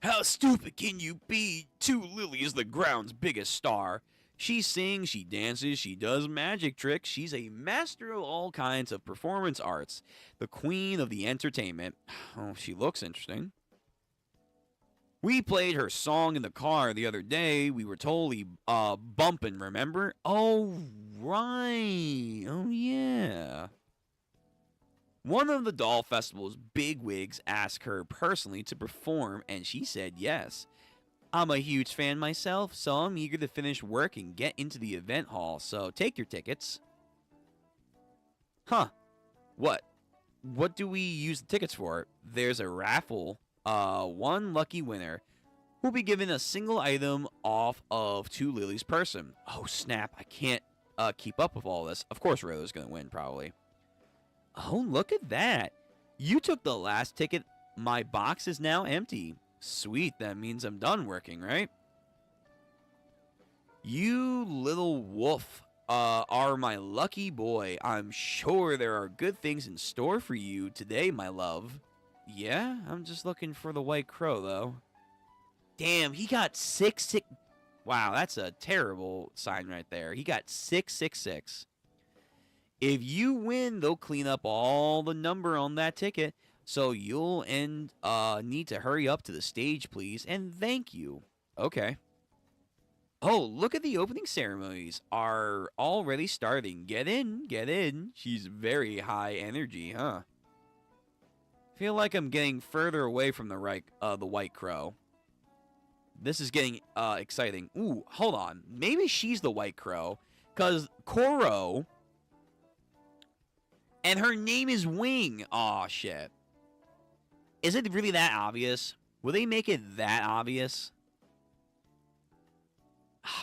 How stupid can you be? Two Lily is the ground's biggest star. She sings, she dances, she does magic tricks. She's a master of all kinds of performance arts. The queen of the entertainment. Oh, she looks interesting. We played her song in the car the other day. We were totally bumping, remember? Oh, right. Oh, yeah. One of the Doll Festival's bigwigs asked her personally to perform, and she said yes. I'm a huge fan myself, so I'm eager to finish work and get into the event hall, so take your tickets. Huh. What? What do we use the tickets for? There's a raffle. One lucky winner will be given a single item off of Two Lily's person. Oh, snap. I can't keep up with all this. Of course, Rolo's going to win, probably. Oh, look at that. You took the last ticket. My box is now empty. Sweet, that means I'm done working, right? You little wolf. are my lucky boy. I'm sure there are good things in store for you today, my love. Yeah, I'm just looking for the white crow, though. Damn, he got 666. Wow, that's a terrible sign right there. He got 666. If you win, they'll clean up all the number on that ticket. So you'll need to hurry up to the stage, please, and thank you. Okay. Oh, look at the opening ceremonies are already starting. Get in, get in. She's very high energy, huh? Feel like I'm getting further away from the white crow. This is getting exciting. Ooh, hold on. Maybe she's the white crow, cause Koro, and her name is Wing. Aw, shit. Is it really that obvious? Will they make it that obvious?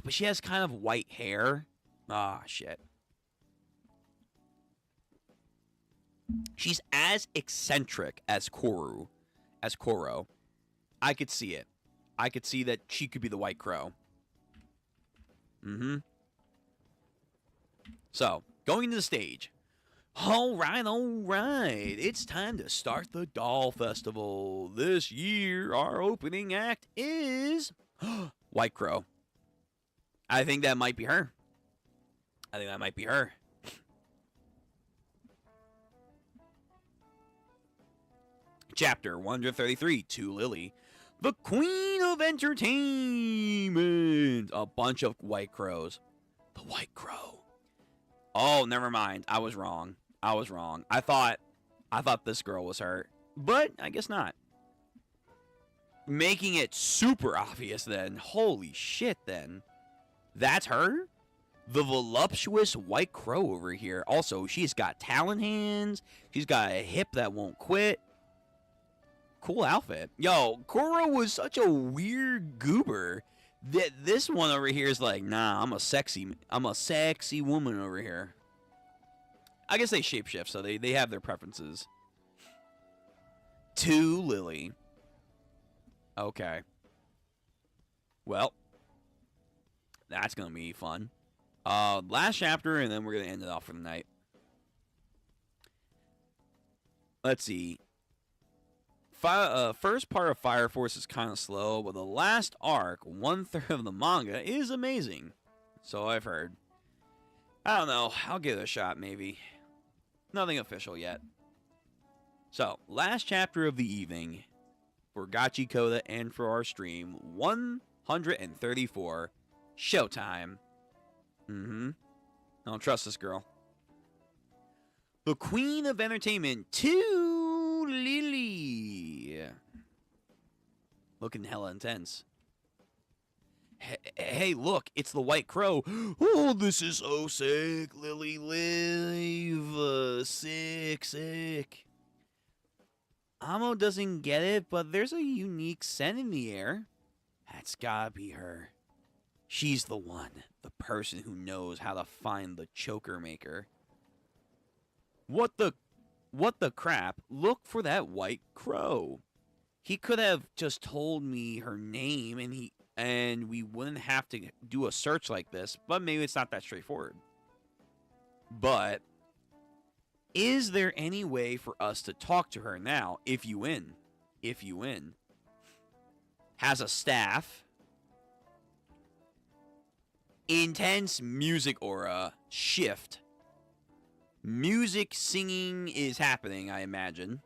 But she has kind of white hair. Ah, shit. She's as eccentric as Koro. I could see it. I could see that she could be the white crow. Mm-hmm. So, going to the stage. All right. It's time to start the doll festival. This year, our opening act is White Crow. I think that might be her. Chapter 133, To Lily. The Queen of Entertainment. A bunch of white crows. The White Crow. Oh, never mind. I was wrong. I thought this girl was her, but I guess not. Making it super obvious then. Holy shit then. That's her? The voluptuous white crow over here. Also, she's got talon hands. She's got a hip that won't quit. Cool outfit. Yo, Koro was such a weird goober that this one over here is like, nah, I'm a sexy woman over here. I guess they shapeshift, so they have their preferences. To Lily. Okay. Well, that's gonna be fun. Last chapter, and then we're gonna end it off for the night. Let's see. First part of Fire Force is kind of slow, but the last arc, 1/3 of the manga, is amazing. So I've heard. I don't know. I'll give it a shot, maybe. Nothing official yet. So, last chapter of the evening for Gachiakuta and for our stream, 134, Showtime. I don't trust this girl. The Queen of Entertainment, To Lily. Looking hella intense. Hey, look, it's the White Crow. Oh, this is so sick. Lily live. Sick. Amo doesn't get it, but there's a unique scent in the air. That's gotta be her. She's the one. The person who knows how to find the choker maker. What the crap? Look for that White Crow. He could have just told me her name and we wouldn't have to do a search like this, but maybe it's not that straightforward. But is there any way for us to talk to her now if you win? Has a staff. Intense music aura. Shift. Music singing is happening, I imagine.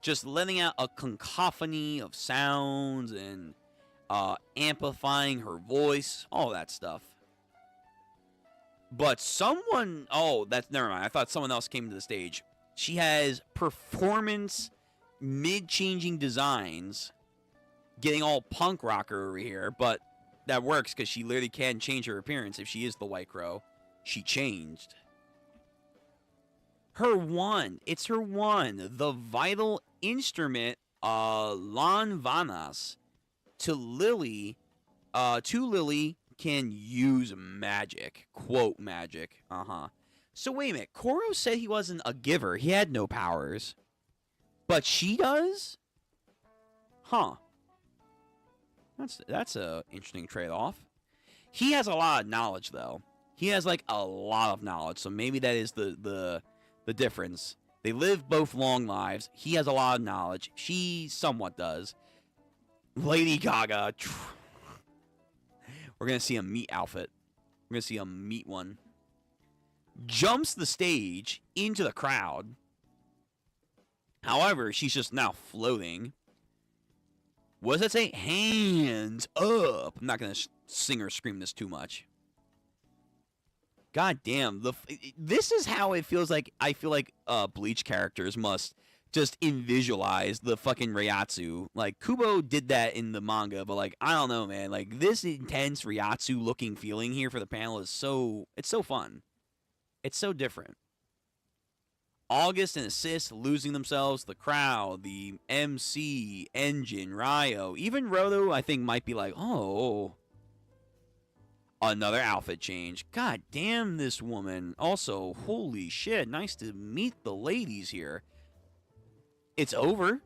Just letting out a cacophony of sounds and amplifying her voice, all that stuff. But someone... Oh, never mind. I thought someone else came to the stage. She has performance mid-changing designs. Getting all punk rocker over here. But that works because she literally can change her appearance if she is the White Crow. She changed. Her wand. It's her wand. The vital instrument, Lan Vanas. To Lily can use magic. Quote magic. So wait a minute. Koro said he wasn't a giver. He had no powers. But she does? Huh. That's a interesting trade-off. He has a lot of knowledge, though. He has like a lot of knowledge, so maybe that is the difference. They live both long lives. He has a lot of knowledge. She somewhat does. Lady Gaga. We're gonna see a meat outfit. We're gonna see a meat one. Jumps the stage into the crowd. However, she's just now floating. What does that say? Hands up. I'm not going to sing or scream this too much. God damn. This is how it feels like. I feel like Bleach characters must just visualize the fucking Reiatsu. Like, Kubo did that in the manga, but, like, I don't know, man. Like, this intense Reiatsu-looking feeling here for the panel is so... It's so fun. It's so different. August and Assist losing themselves, the crowd, the MC, Engine, Ryo, even Roto, I think, might be like, oh, another outfit change. God damn this woman. Also, holy shit, nice to meet the ladies here. It's over.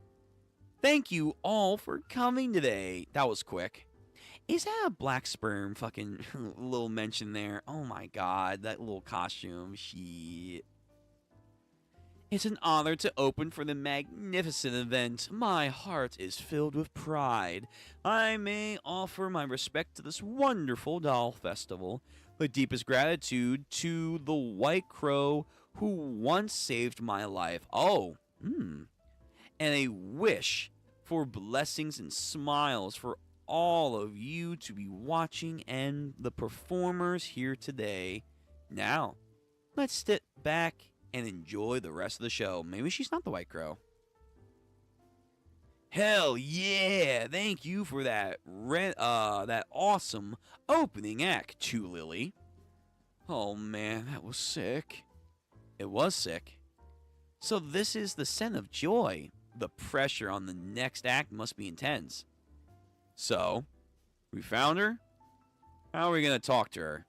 Thank you all for coming today. That was quick. Is that a black sperm fucking little mention there? Oh my god, that little costume. Shit. It's an honor to open for the magnificent event. My heart is filled with pride. I may offer my respect to this wonderful doll festival. The deepest gratitude to the White Crow who once saved my life. Oh, And a wish for blessings and smiles for all of you to be watching and the performers here today. Now, let's sit back and enjoy the rest of the show. Maybe she's not the White Crow. Hell yeah! Thank you for that that awesome opening act, too, Lily. Oh man, that was sick. It was sick. So this is the scent of joy. The pressure on the next act must be intense. So, we found her? How are we gonna talk to her?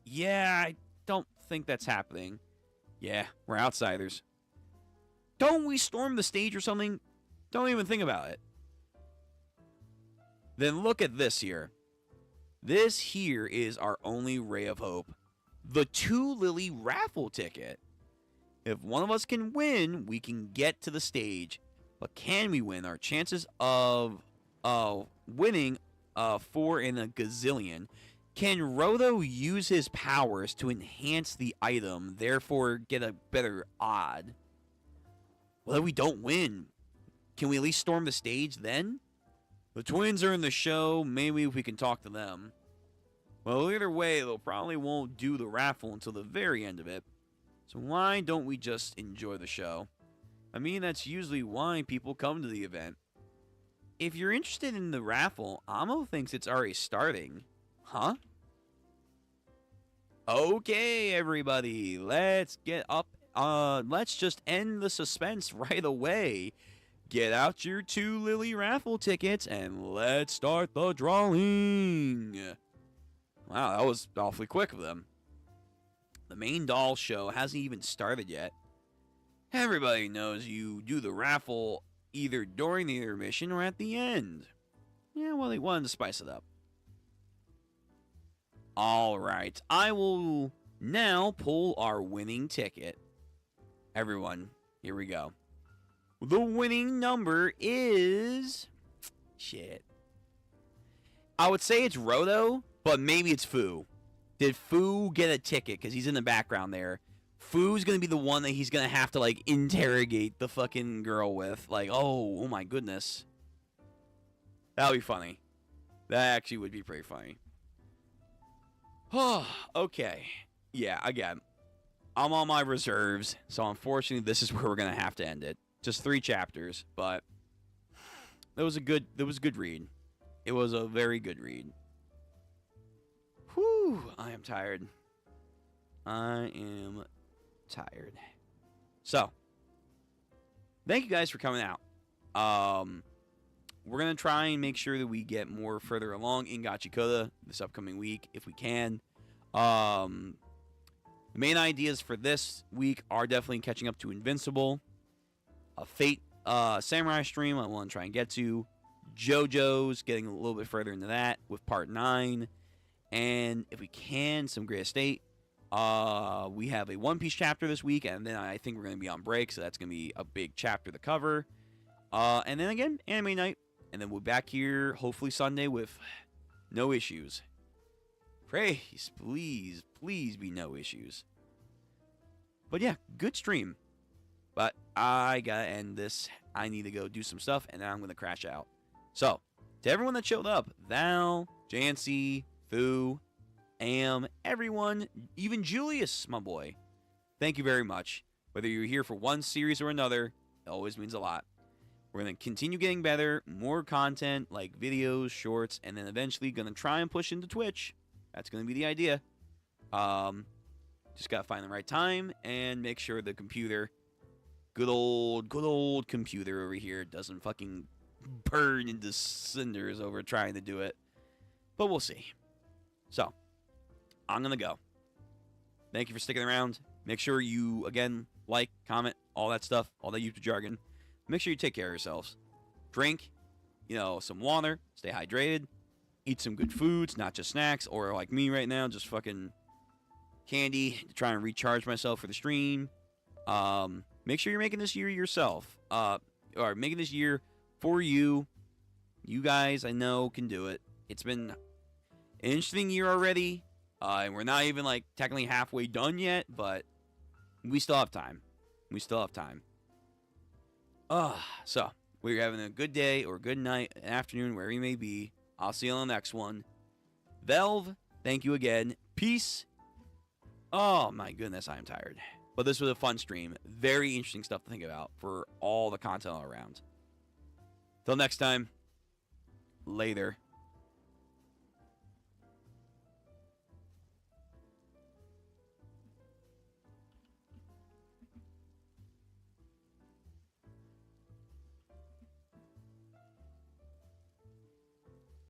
Yeah, I don't think that's happening. Yeah, we're outsiders. Don't we storm the stage or something? Don't even think about it. Then look at this here. This here is our only ray of hope. The 2 Lily raffle ticket. If one of us can win, we can get to the stage. But can we win? Our chances of winning 4 in a gazillion. Can Roto use his powers to enhance the item, therefore get a better odd? Well, if we don't win, can we at least storm the stage then? The twins are in the show, maybe if we can talk to them. Well, either way, they'll probably won't do the raffle until the very end of it. So why don't we just enjoy the show? I mean, that's usually why people come to the event. If you're interested in the raffle, Amo thinks it's already starting. Huh? Okay, everybody, let's get up. Let's just end the suspense right away. Get out your 2 Lily raffle tickets and let's start the drawing. Wow, that was awfully quick of them. The main doll show hasn't even started yet. Everybody knows you do the raffle either during the intermission or at the end. Yeah, well, they wanted to spice it up. Alright, I will now pull our winning ticket. Everyone, here we go. The winning number is... Shit. I would say it's Roto, but maybe it's Fu. Did Fu get a ticket? Because he's in the background there. Fu's going to be the one that he's going to have to, like, interrogate the fucking girl with. Like, oh my goodness. That would be funny. That actually would be pretty funny. Oh, okay. Yeah, again, I'm on my reserves, so unfortunately this is where we're going to have to end it. Just 3 chapters, but it was a good read. It was a very good read. Whew, I am tired. I am tired. So, thank you guys for coming out. We're going to try and make sure that we get more further along in Gachiakuta this upcoming week, if we can. The main ideas for this week are definitely catching up to Invincible. A Fate Samurai stream I want to try and get to. JoJo's getting a little bit further into that with Part 9. And if we can, some Great Estate. We have a One Piece chapter this week, and then I think we're going to be on break, so that's going to be a big chapter to cover. And then again, anime night. And then we'll be back here, hopefully Sunday, with no issues. Praise, please, please be no issues. But yeah, good stream. But I gotta end this. I need to go do some stuff, and then I'm gonna crash out. So, to everyone that showed up, Val, Jancy, Fu, Am, everyone, even Julius, my boy, thank you very much. Whether you're here for one series or another, it always means a lot. We're going to continue getting better, more content, like videos, shorts, and then eventually going to try and push into Twitch. That's going to be the idea. Just got to find the right time and make sure the computer, good old computer over here, doesn't fucking burn into cinders over trying to do it. But we'll see. So, I'm going to go. Thank you for sticking around. Make sure you, again, like, comment, all that stuff, all that YouTube jargon. Make sure you take care of yourselves. Drink, some water. Stay hydrated. Eat some good foods, not just snacks. Or like me right now, just fucking candy to try and recharge myself for the stream. Make sure you're making this year yourself. Or making this year for you. You guys, I know, can do it. It's been an interesting year already. And we're not even, technically halfway done yet. But we still have time. So, we're having a good day or good night, an afternoon, wherever you may be. I'll see you on the next one. Velve, thank you again. Peace. Oh, my goodness, I am tired. But this was a fun stream. Very interesting stuff to think about for all the content all around. Till next time, later.